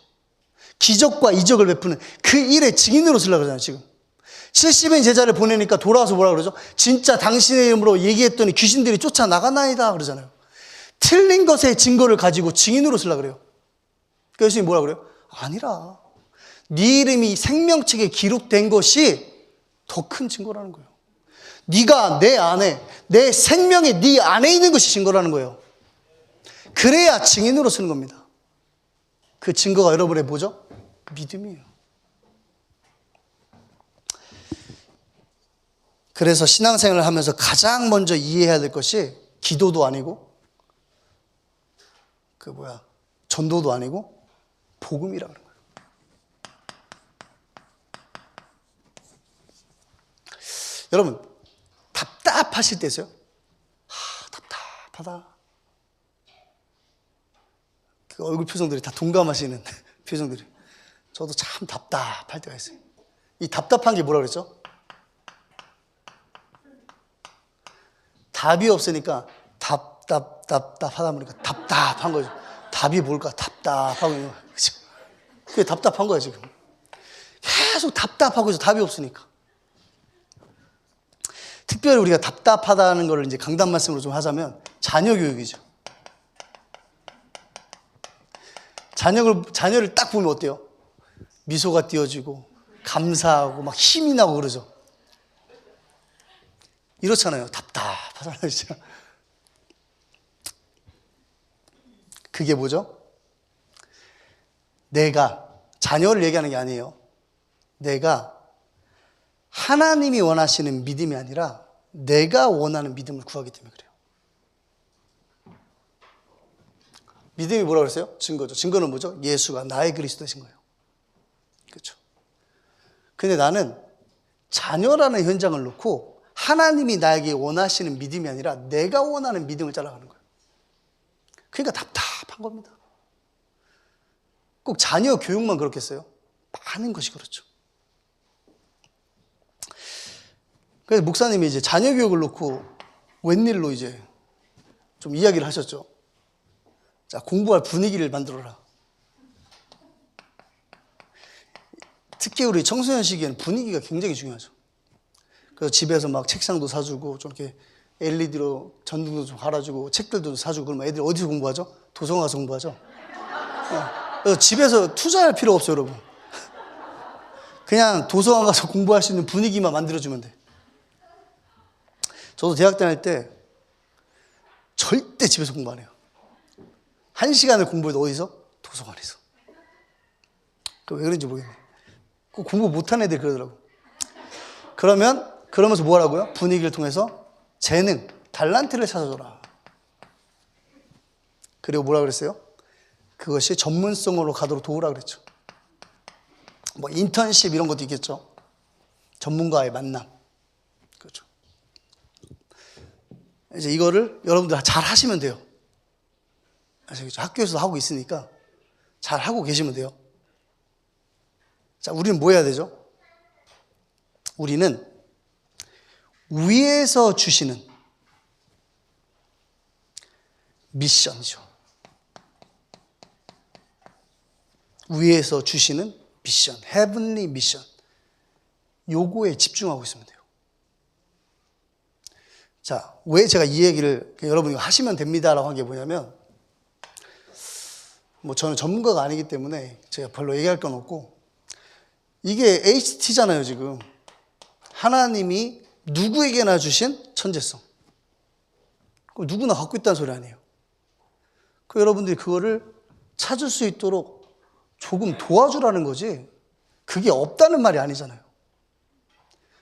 Speaker 1: 기적과 이적을 베푸는 그 일의 증인으로 쓰려고 그러잖아요, 지금. 70인 제자를 보내니까 돌아와서 뭐라 그러죠? 진짜 당신의 이름으로 얘기했더니 귀신들이 쫓아나가나이다 그러잖아요. 틀린 것의 증거를 가지고 증인으로 쓰려고 그래요. 그래서 예수님이 뭐라 그래요? 아니라 네 이름이 생명책에 기록된 것이 더 큰 증거라는 거예요. 네가 내 안에, 내 생명이 네 안에 있는 것이 증거라는 거예요. 그래야 증인으로 쓰는 겁니다. 그 증거가 여러분의 뭐죠? 믿음이에요. 그래서 신앙생활을 하면서 가장 먼저 이해해야 될 것이 기도도 아니고 전도도 아니고 복음이라고 하는 거예요. 여러분 답답하실 때 있어요? 답답하다. 그 얼굴 표정들이 다 동감하시는 표정들이. 저도 참 답답할 때가 있어요. 이 답답한 게 뭐라 그랬죠? 답이 없으니까 답답하다 보니까 답답한 거죠. 답이 뭘까? 답답하고 있는 거예요. 그죠? 그게 답답한 거야, 지금. 계속 답답하고 있어, 답이 없으니까. 특별히 우리가 답답하다는 걸 이제 강단 말씀으로 좀 하자면 자녀 교육이죠. 자녀를 딱 보면 어때요? 미소가 띄어지고 감사하고 막 힘이 나고 그러죠. 이렇잖아요. 답답하잖아요, 진짜. 그게 뭐죠? 내가, 자녀를 얘기하는 게 아니에요. 내가 하나님이 원하시는 믿음이 아니라 내가 원하는 믿음을 구하기 때문에 그래요. 믿음이 뭐라고 그랬어요? 증거죠. 증거는 뭐죠? 예수가 나의 그리스도신 거예요. 그렇죠. 근데 나는 자녀라는 현장을 놓고 하나님이 나에게 원하시는 믿음이 아니라 내가 원하는 믿음을 따라가는 거예요. 그러니까 답답한 겁니다. 꼭 자녀 교육만 그렇겠어요? 많은 것이 그렇죠. 그래서 목사님이 이제 자녀 교육을 놓고 웬일로 이제 좀 이야기를 하셨죠. 자, 공부할 분위기를 만들어라. 특히 우리 청소년 시기에는 분위기가 굉장히 중요하죠. 그래서 집에서 막 책상도 사주고 좀 이렇게 LED로 전등도 좀 갈아주고 책들도 사주고 그러면 애들이 어디서 공부하죠? 도서관 가서 공부하죠. 그래서 집에서 투자할 필요 없어요, 여러분. 그냥 도서관 가서 공부할 수 있는 분위기만 만들어주면 돼. 저도 대학 다닐 때 절대 집에서 공부 안 해요. 1시간을 공부해도 어디서? 도서관에서. 왜 그런지 모르겠네. 꼭 공부 못하는 애들이 그러더라고. 그러면서 뭐 하라고요? 분위기를 통해서 재능, 달란트를 찾아줘라. 그리고 뭐라 그랬어요? 그것이 전문성으로 가도록 도우라 그랬죠. 뭐 인턴십 이런 것도 있겠죠. 전문가의 만남. 그렇죠. 이제 이거를 여러분들 잘 하시면 돼요. 아시겠죠? 학교에서도 하고 있으니까 잘 하고 계시면 돼요. 자, 우리는 뭐 해야 되죠? 우리는 위에서 주시는 미션이죠. 위에서 주시는 미션, 헤븐리 미션. 요거에 집중하고 있으면 돼요. 자, 왜 제가 이 얘기를 여러분이 하시면 됩니다라고 한 게 뭐냐면, 뭐 저는 전문가가 아니기 때문에 제가 별로 얘기할 건 없고, 이게 HT잖아요, 지금. 하나님이 누구에게나 주신 천재성. 누구나 갖고 있다는 소리 아니에요. 여러분들이 그거를 찾을 수 있도록 조금 도와주라는 거지, 그게 없다는 말이 아니잖아요.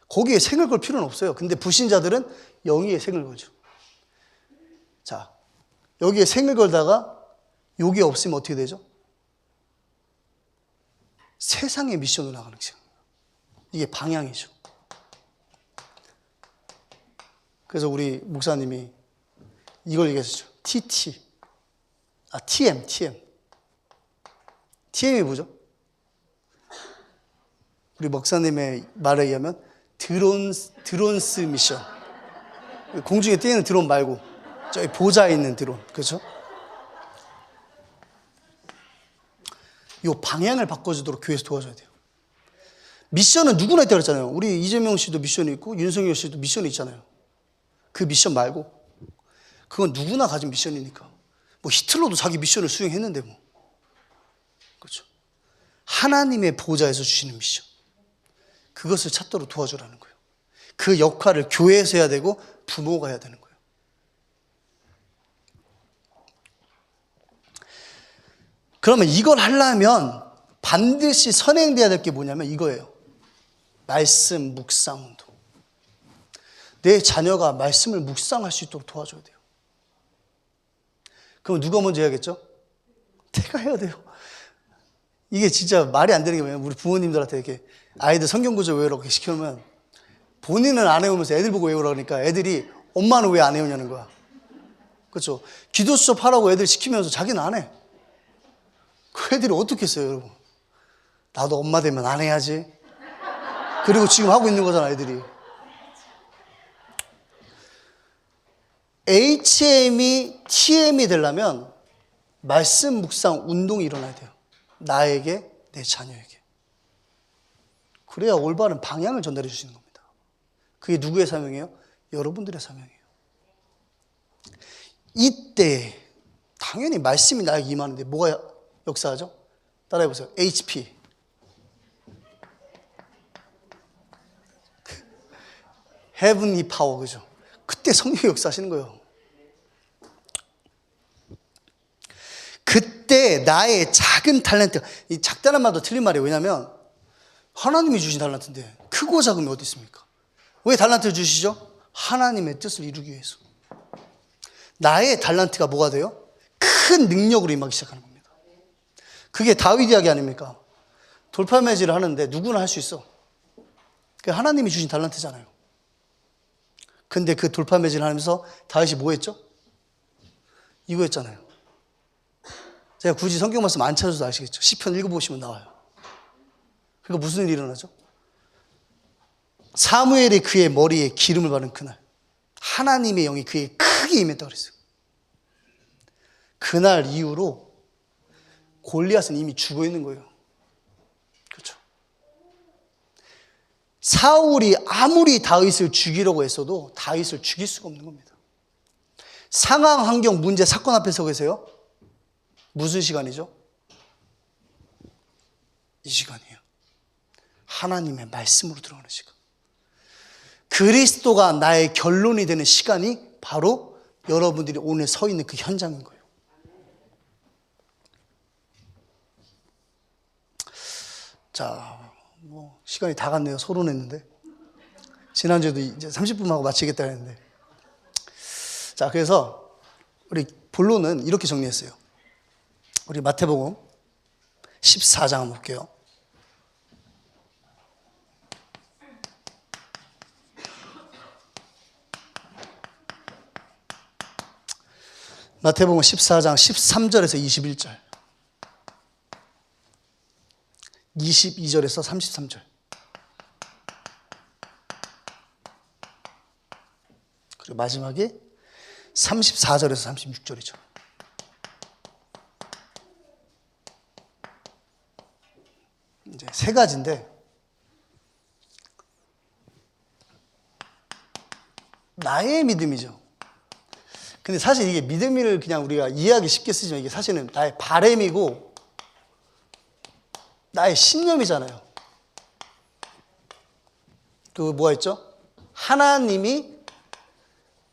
Speaker 1: 거기에 생을 걸 필요는 없어요. 근데 불신자들은 영이에 생을 걸죠. 자, 여기에 생을 걸다가 요게 없으면 어떻게 되죠? 세상의 미션으로 나가는 거죠. 이게 방향이죠. 그래서 우리 목사님이 이걸 얘기했죠. TM. TM이 뭐죠? 우리 목사님의 말에 의하면 드론스 미션. 공중에 뛰는 드론 말고 저기 보좌에 있는 드론. 그렇죠? 이 방향을 바꿔주도록 교회에서 도와줘야 돼요. 미션은 누구나 있다고 그랬잖아요. 우리 이재명 씨도 미션이 있고 윤석열 씨도 미션이 있잖아요. 그 미션 말고 그건 누구나 가진 미션이니까. 뭐 히틀러도 자기 미션을 수행했는데 뭐. 그렇죠? 하나님의 보좌에서 주시는 미션. 그것을 찾도록 도와주라는 거예요. 그 역할을 교회에서 해야 되고 부모가 해야 되는 거예요. 그러면 이걸 하려면 반드시 선행돼야 될 게 뭐냐면 이거예요. 말씀 묵상 운동. 내 자녀가 말씀을 묵상할 수 있도록 도와줘야 돼요. 그럼 누가 먼저 해야겠죠? 내가 해야 돼요. 이게 진짜 말이 안 되는 게 뭐냐면 우리 부모님들한테 이렇게 아이들 성경 구절 외우라고 시켜놓으면 본인은 안 외우면서 애들 보고 외우라 그러니까 애들이 엄마는 왜 안 외우냐는 거야. 그렇죠? 기도 수업 하라고 애들 시키면서 자기는 안 해. 그 애들이 어떻게 했어요, 여러분? 나도 엄마 되면 안 해야지. 그리고 지금 하고 있는 거잖아, 애들이. HM이 TM이 되려면 말씀 묵상 운동이 일어나야 돼요. 나에게, 내 자녀에게. 그래야 올바른 방향을 전달해 주시는 겁니다. 그게 누구의 사명이에요? 여러분들의 사명이에요. 이때 당연히 말씀이 나에게 임하는데 뭐가 역사하죠? 따라해보세요. HP. 헤븐리 파워, 그죠? 그때 성령이 역사하시는 거예요. 그때 나의 작은 탤런트, 이 작다는 말도 틀린 말이에요. 왜냐하면 하나님이 주신 탤런트인데 크고 작음이 어디 있습니까? 왜 탤런트를 주시죠? 하나님의 뜻을 이루기 위해서. 나의 탤런트가 뭐가 돼요? 큰 능력으로 임하기 시작하는 겁니다. 그게 다윗 이야기 아닙니까? 돌팔매질을 하는데 누구나 할 수 있어. 그게 하나님이 주신 달란트잖아요. 근데 그 돌팔매질을 하면서 다윗이 뭐 했죠? 이거 했잖아요. 제가 굳이 성경 말씀 안 찾아도 아시겠죠? 시편 읽어보시면 나와요. 그러니까 무슨 일이 일어나죠? 사무엘이 그의 머리에 기름을 바른 그날 하나님의 영이 그에게 크게 임했다고 그랬어요. 그날 이후로 골리앗은 이미 죽어 있는 거예요. 그렇죠? 사울이 아무리 다윗을 죽이려고 했어도 다윗을 죽일 수가 없는 겁니다. 상황, 환경, 문제, 사건 앞에 서 계세요. 무슨 시간이죠? 이 시간이에요. 하나님의 말씀으로 들어가는 시간. 그리스도가 나의 결론이 되는 시간이 바로 여러분들이 오늘 서 있는 그 현장인 거예요. 자, 뭐 시간이 다 갔네요. 서론했는데 지난주에도 이제 30분 하고 마치겠다 했는데, 자, 그래서 우리 본론은 이렇게 정리했어요. 우리 마태복음 14장 한번 볼게요. 마태복음 14장 13절에서 21절, 22절에서 33절. 그리고 마지막에 34절에서 36절이죠. 이제 세 가지인데, 나의 믿음이죠. 근데 사실 이게 믿음을 그냥 우리가 이해하기 쉽게 쓰지만 이게 사실은 나의 바램이고 나의 신념이잖아요. 그 뭐가 있죠? 하나님이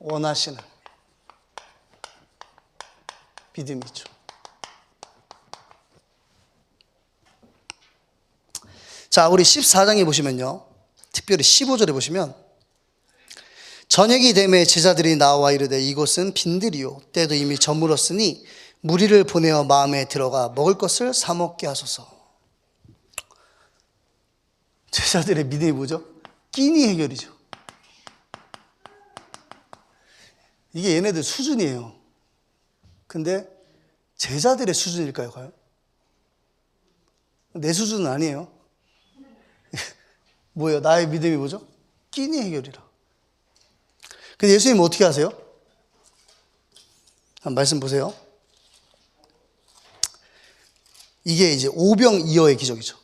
Speaker 1: 원하시는 믿음이 있죠. 자, 우리 14장에 보시면요, 특별히 15절에 보시면, 저녁이 되매 제자들이 나와 이르되 이곳은 빈들이요 때도 이미 저물었으니 무리를 보내어 마음에 들어가 먹을 것을 사 먹게 하소서. 제자들의 믿음이 뭐죠? 끼니 해결이죠. 이게 얘네들 수준이에요. 근데 제자들의 수준일까요, 과연? 내 수준은 아니에요. 뭐예요? 나의 믿음이 뭐죠? 끼니 해결이라. 근데 예수님은 어떻게 하세요? 한번 말씀 보세요. 이게 이제 오병이어의 기적이죠.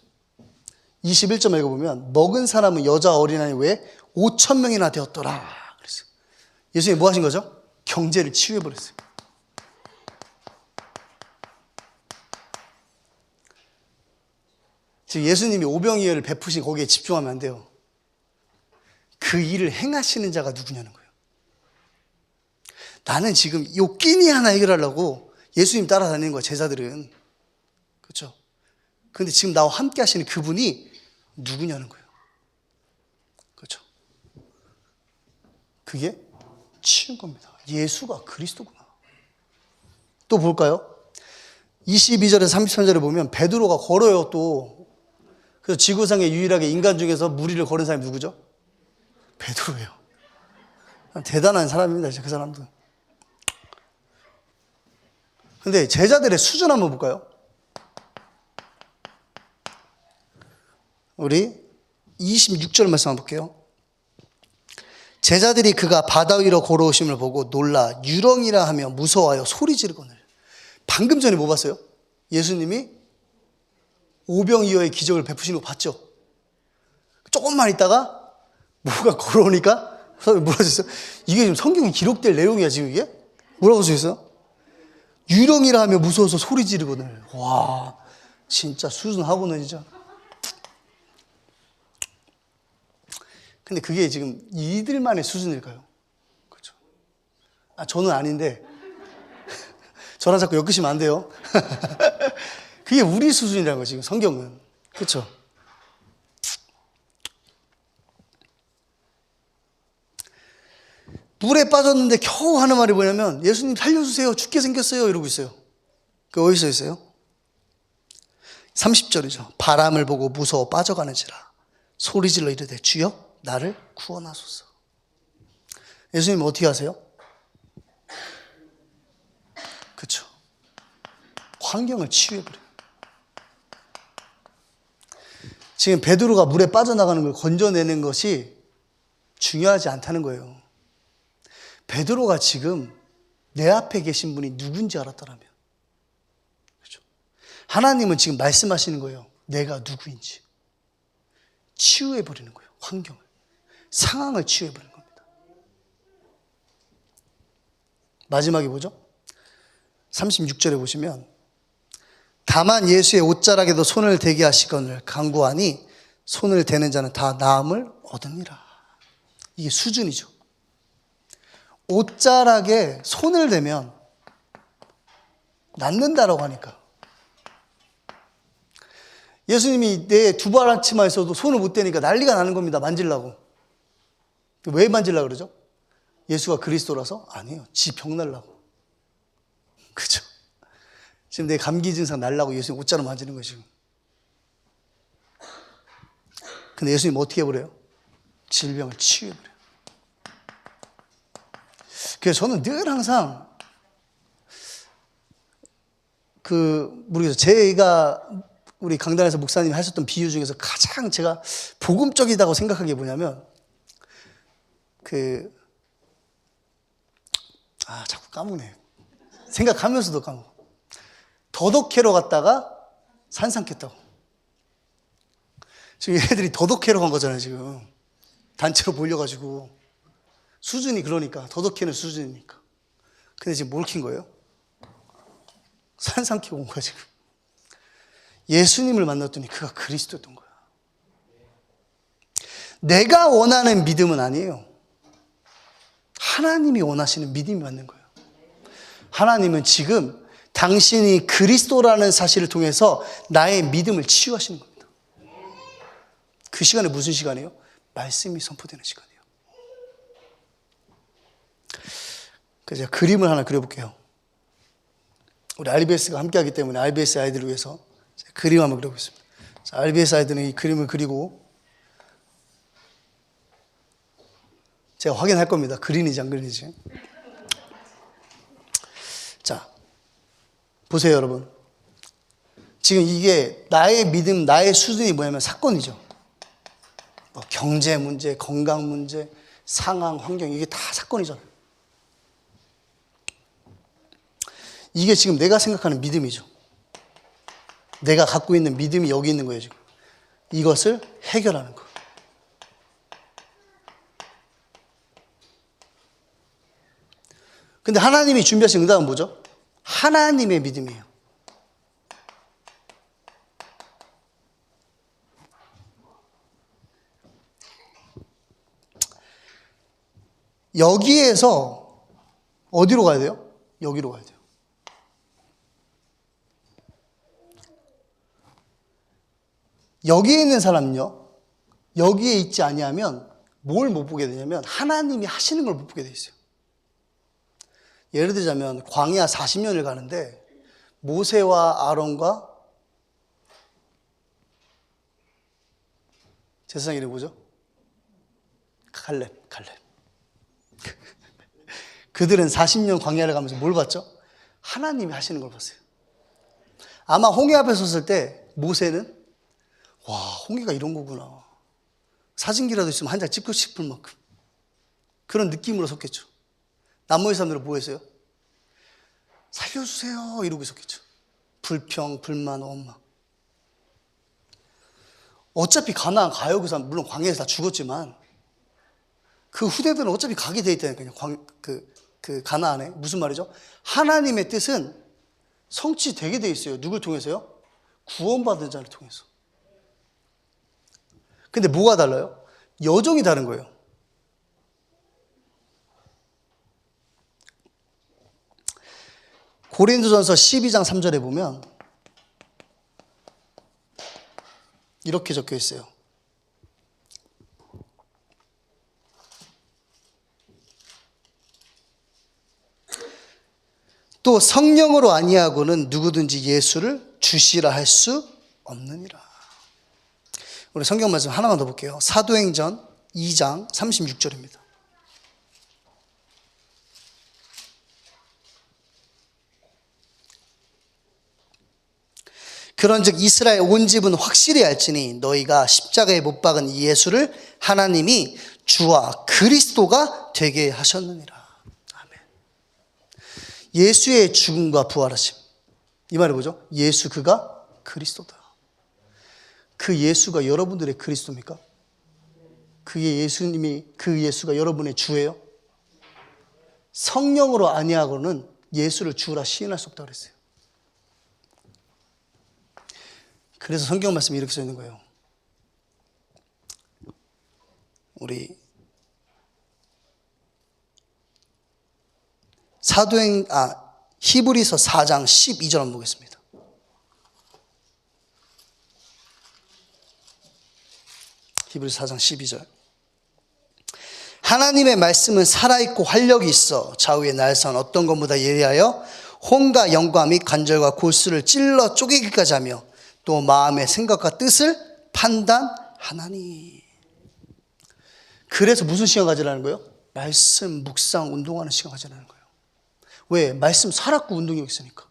Speaker 1: 21절 읽어보면 먹은 사람은 여자 어린아이 외에 5,000명이나 되었더라 그랬어요. 예수님이 뭐 하신 거죠? 경제를 치유해버렸어요. 지금 예수님이 오병이어를 베푸신 거기에 집중하면 안 돼요. 그 일을 행하시는 자가 누구냐는 거예요. 나는 지금 요 끼니 하나 해결하려고 예수님 따라다니는 거야, 제자들은. 그렇죠? 그런데 지금 나와 함께 하시는 그분이 누구냐는 거예요. 그렇죠? 그게 치운 겁니다. 예수가 그리스도구나. 또 볼까요? 22절에서 33절에 보면 베드로가 걸어요, 또. 그래서 지구상에 유일하게 인간 중에서 무리를 걸은 사람이 누구죠? 베드로예요. 대단한 사람입니다, 진짜 그 사람도. 근데 제자들의 수준 한번 볼까요? 우리 26절 말씀 한번 볼게요. 제자들이 그가 바다 위로 걸어오심을 보고 놀라 유령이라 하며 무서워하여 소리 지르거늘. 방금 전에 뭐 봤어요? 예수님이 오병이어의 기적을 베푸시는 거 봤죠? 조금만 있다가 뭐가 걸어오니까 뭐라고 했어요? 이게 지금 성경에 기록될 내용이야, 지금 이게? 뭐라고 써있어요? 유령이라 하며 무서워서 소리 지르거늘. 와, 진짜 수준하고는 진짜. 근데 그게 지금 이들만의 수준일까요? 그렇죠? 아, 저는 아닌데 저랑 자꾸 엮으시면 안 돼요. 그게 우리 수준이라는 거예요, 지금 성경은. 그렇죠? 물에 빠졌는데 겨우 하는 말이 뭐냐면 예수님 살려주세요, 죽게 생겼어요, 이러고 있어요. 그 어디서 있어요? 30절이죠. 바람을 보고 무서워 빠져가는지라 소리질러 이르되 주여 나를 구원하소서. 예수님 어떻게 하세요? 그렇죠. 환경을 치유해버려요. 지금 베드로가 물에 빠져나가는 걸 건져내는 것이 중요하지 않다는 거예요. 베드로가 지금 내 앞에 계신 분이 누군지 알았더라면, 그렇죠? 하나님은 지금 말씀하시는 거예요. 내가 누구인지. 치유해버리는 거예요. 환경을. 상황을 치유해버리는 겁니다. 마지막에 뭐죠? 36절에 보시면 다만 예수의 옷자락에도 손을 대게 하시거늘 간구하니 손을 대는 자는 다 나음을 얻으니라. 이게 수준이죠. 옷자락에 손을 대면 낫는다라고 하니까. 예수님이 내 두 발 앞치마에서도 손을 못 대니까 난리가 나는 겁니다. 만지려고. 왜 만지려고 그러죠? 예수가 그리스도라서? 아니에요. 지 병 날라고. 그죠? 지금 내 감기 증상 날라고 예수님 옷자락 만지는 거예요, 지금. 근데 예수님 어떻게 해버려요? 질병을 치유해버려요. 그래서 저는 늘 항상 모르겠어요. 제가 우리 강단에서 목사님이 하셨던 비유 중에서 가장 제가 복음적이다고 생각한 게 뭐냐면 자꾸 까먹네. 생각하면서도 까먹어. 더덕 캐러 갔다가 산삼 캤다고. 지금 얘네들이 더덕 캐러 간 거잖아요, 지금. 단체로 몰려가지고. 수준이 그러니까. 더덕 캐는 수준이니까. 근데 지금 뭘 킨 거예요? 산삼 캐고 온 거야, 지금. 예수님을 만났더니 그가 그리스도였던 거야. 내가 원하는 믿음은 아니에요. 하나님이 원하시는 믿음이 맞는 거예요. 하나님은 지금 당신이 그리스도라는 사실을 통해서 나의 믿음을 치유하시는 겁니다. 그 시간에 무슨 시간이에요? 말씀이 선포되는 시간이에요. 그래서 제가 그림을 하나 그려볼게요. 우리 RBS가 함께하기 때문에 RBS 아이들을 위해서 그림 한번 그려보겠습니다. 자, RBS 아이들은 이 그림을 그리고 제가 확인할 겁니다. 그리는지 안 그리는지. 자, 보세요, 여러분. 지금 이게 나의 믿음, 나의 수준이 뭐냐면 사건이죠. 뭐 경제 문제, 건강 문제, 상황, 환경, 이게 다 사건이잖아요. 이게 지금 내가 생각하는 믿음이죠. 내가 갖고 있는 믿음이 여기 있는 거예요, 지금. 이것을 해결하는 거. 근데 하나님이 준비하신 응답은 뭐죠? 하나님의 믿음이에요. 여기에서 어디로 가야 돼요? 여기로 가야 돼요. 여기에 있는 사람은요, 여기에 있지 아니하면 뭘 못 보게 되냐면 하나님이 하시는 걸 못 보게 돼 있어요. 예를 들자면 광야 40년을 가는데 모세와 아론과 제사장 이름이 뭐죠? 갈렙. 그들은 40년 광야를 가면서 뭘 봤죠? 하나님이 하시는 걸 봤어요. 아마 홍해 앞에 섰을 때 모세는 와, 홍해가 이런 거구나. 사진기라도 있으면 한 장 찍고 싶을 만큼 그런 느낌으로 섰겠죠. 나머지 사람들은 뭐 했어요? 살려주세요 이러고 있었겠죠. 불평, 불만, 원망. 어차피 가나안 가요. 그 사람 물론 광야에서 다 죽었지만 그 후대들은 어차피 가게 돼 있다니까요. 그 가나안에. 무슨 말이죠? 하나님의 뜻은 성취되게 돼 있어요. 누굴 통해서요? 구원받은 자를 통해서. 근데 뭐가 달라요? 여정이 다른 거예요. 고린도전서 12장 3절에 보면 이렇게 적혀 있어요. 또 성령으로 아니하고는 누구든지 예수를 주시라 할 수 없느니라. 우리 성경 말씀 하나만 더 볼게요. 사도행전 2장 36절입니다. 그런즉 이스라엘 온 집은 확실히 알지니 너희가 십자가에 못 박은 이 예수를 하나님이 주와 그리스도가 되게 하셨느니라. 아멘. 예수의 죽음과 부활하심. 이 말이 뭐죠? 예수 그가 그리스도다. 그 예수가 여러분들의 그리스도입니까? 그의 예수님이 그 예수가 여러분의 주예요? 성령으로 아니하고는 예수를 주라 시인할 수 없다고 그랬어요. 그래서 성경 말씀이 이렇게 써 있는 거예요. 우리 히브리서 4장 12절 한번 보겠습니다. 히브리서 4장 12절. 하나님의 말씀은 살아있고 활력이 있어 좌우의 날선 어떤 것보다 예리하여 혼과 영과 및 관절과 골수를 찔러 쪼개기까지 하며 또 마음의 생각과 뜻을 판단하나니. 그래서 무슨 시간 가지라는 거예요? 말씀 묵상 운동하는 시간 가지라는 거예요. 왜? 말씀 살았고 운동이 있으니까.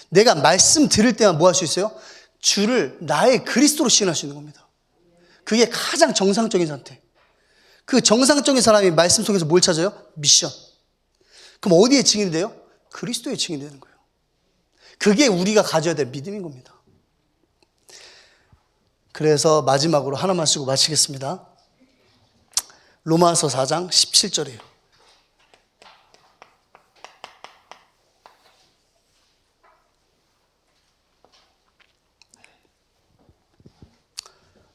Speaker 1: 내가 말씀 들을 때만 뭐 할 수 있어요? 주를 나의 그리스도로 시인할 수 있는 겁니다. 그게 가장 정상적인 상태. 그 정상적인 사람이 말씀 속에서 뭘 찾아요? 미션. 그럼 어디에 증인이 돼요? 그리스도의 증인이 되는 거예요. 그게 우리가 가져야 될 믿음인 겁니다. 그래서 마지막으로 하나만 쓰고 마치겠습니다. 로마서 4장 17절이에요.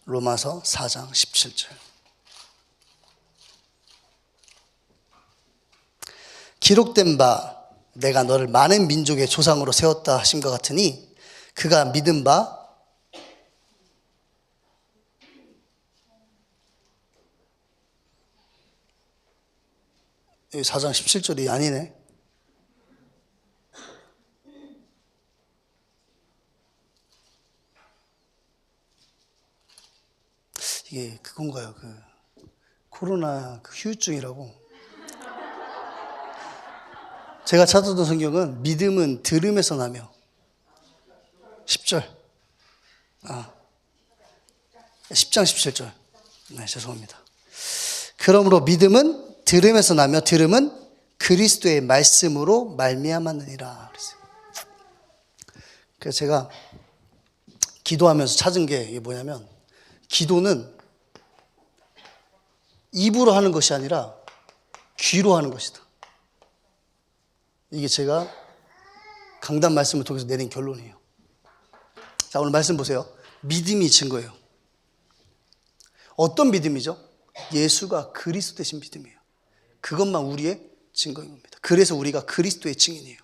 Speaker 1: 로마서 4장 17절. 기록된 바 내가 너를 많은 민족의 조상으로 세웠다 하심과 같으니 그가 믿은 바 4장 17절이 아니네. 이게 그건가요? 그 코로나 그 후유증이라고. 제가 찾았던 성경은 믿음은 들음에서 나며 10절. 10장 17절. 네, 죄송합니다. 그러므로 믿음은 들음에서 나며 들음은 그리스도의 말씀으로 말미암았느니라. 그래서 제가 기도하면서 찾은 게 뭐냐면 기도는 입으로 하는 것이 아니라 귀로 하는 것이다. 이게 제가 강단 말씀을 통해서 내린 결론이에요. 자, 오늘 말씀 보세요. 믿음이 증거예요. 어떤 믿음이죠? 예수가 그리스도 되신 믿음이에요. 그것만 우리의 증거인 겁니다. 그래서 우리가 그리스도의 증인이에요.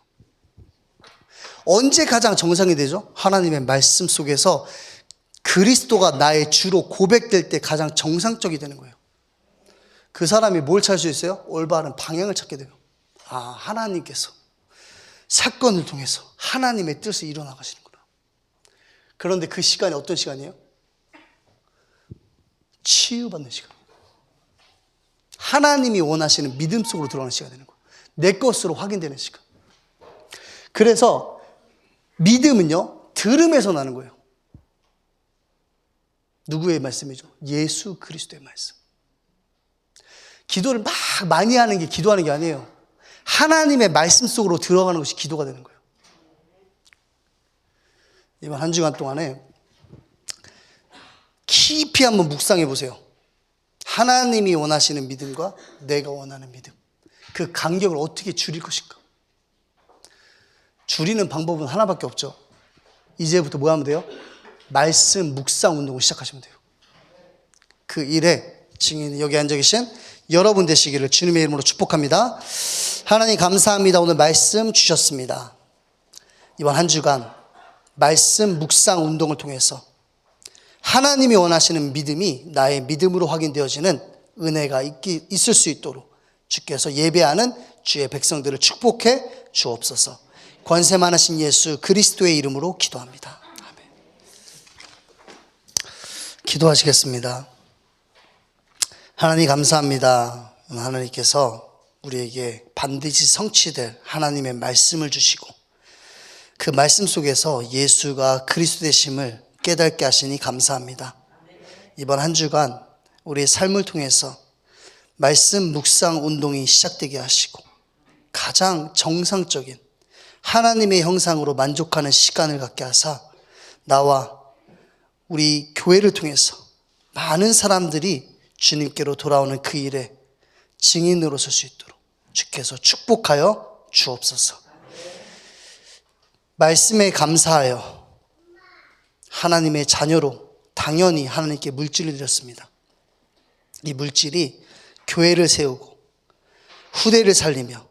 Speaker 1: 언제 가장 정상이 되죠? 하나님의 말씀 속에서 그리스도가 나의 주로 고백될 때 가장 정상적이 되는 거예요. 그 사람이 뭘 찾을 수 있어요? 올바른 방향을 찾게 돼요. 하나님께서 사건을 통해서 하나님의 뜻을 이뤄나가시는구나. 그런데 그 시간이 어떤 시간이에요? 치유받는 시간입니다. 하나님이 원하시는 믿음 속으로 들어가는 시간이 되는 거예요. 내 것으로 확인되는 시간. 그래서 믿음은요, 들음에서 나는 거예요. 누구의 말씀이죠? 예수 그리스도의 말씀. 기도를 막 많이 하는 게 기도하는 게 아니에요. 하나님의 말씀 속으로 들어가는 것이 기도가 되는 거예요. 이번 한 주간 동안에 깊이 한번 묵상해 보세요. 하나님이 원하시는 믿음과 내가 원하는 믿음. 그 간격을 어떻게 줄일 것인가. 줄이는 방법은 하나밖에 없죠. 이제부터 뭐 하면 돼요? 말씀 묵상 운동을 시작하시면 돼요. 그 일에 증인 여기 앉아 계신 여러분 되시기를 주님의 이름으로 축복합니다. 하나님 감사합니다. 오늘 말씀 주셨습니다. 이번 한 주간 말씀 묵상 운동을 통해서 하나님이 원하시는 믿음이 나의 믿음으로 확인되어지는 은혜가 있을 수 있도록 주께서 예배하는 주의 백성들을 축복해 주옵소서. 권세 많으신 예수 그리스도의 이름으로 기도합니다. 아멘. 기도하시겠습니다. 하나님 감사합니다. 하나님께서 우리에게 반드시 성취될 하나님의 말씀을 주시고 그 말씀 속에서 예수가 그리스도 되심을 깨닫게 하시니 감사합니다. 이번 한 주간 우리의 삶을 통해서 말씀 묵상 운동이 시작되게 하시고 가장 정상적인 하나님의 형상으로 만족하는 시간을 갖게 하사 나와 우리 교회를 통해서 많은 사람들이 주님께로 돌아오는 그 일에 증인으로 설 수 있도록 주께서 축복하여 주옵소서. 말씀에 감사하여 하나님의 자녀로 당연히 하나님께 물질을 드렸습니다. 이 물질이 교회를 세우고 후대를 살리며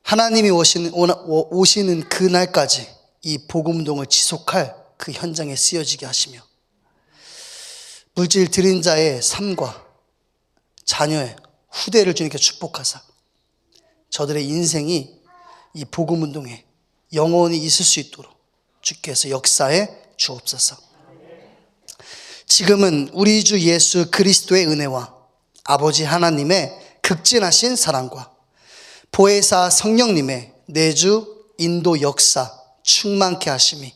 Speaker 1: 하나님이 오시는 그날까지 이 복음운동을 지속할 그 현장에 쓰여지게 하시며 물질 드린 자의 삶과 자녀의 후대를 주님께 축복하사 저들의 인생이 이 복음운동에 영원히 있을 수 있도록 주께서 역사해 주옵소서. 지금은 우리 주 예수 그리스도의 은혜와 아버지 하나님의 극진하신 사랑과 보혜사 성령님의 내주 인도 역사 충만케 하심이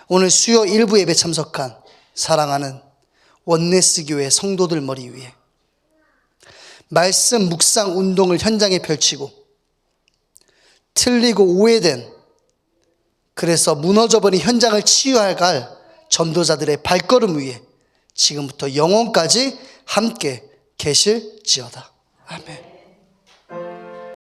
Speaker 1: 오늘 수요 일부 예배 참석한 사랑하는 원네스 교회 성도들 머리 위에 말씀 묵상 운동을 현장에 펼치고 틀리고 오해된 그래서 무너져버린 현장을 치유할 전도자들의 발걸음 위에 지금부터 영원까지 함께 계실지어다. 아멘.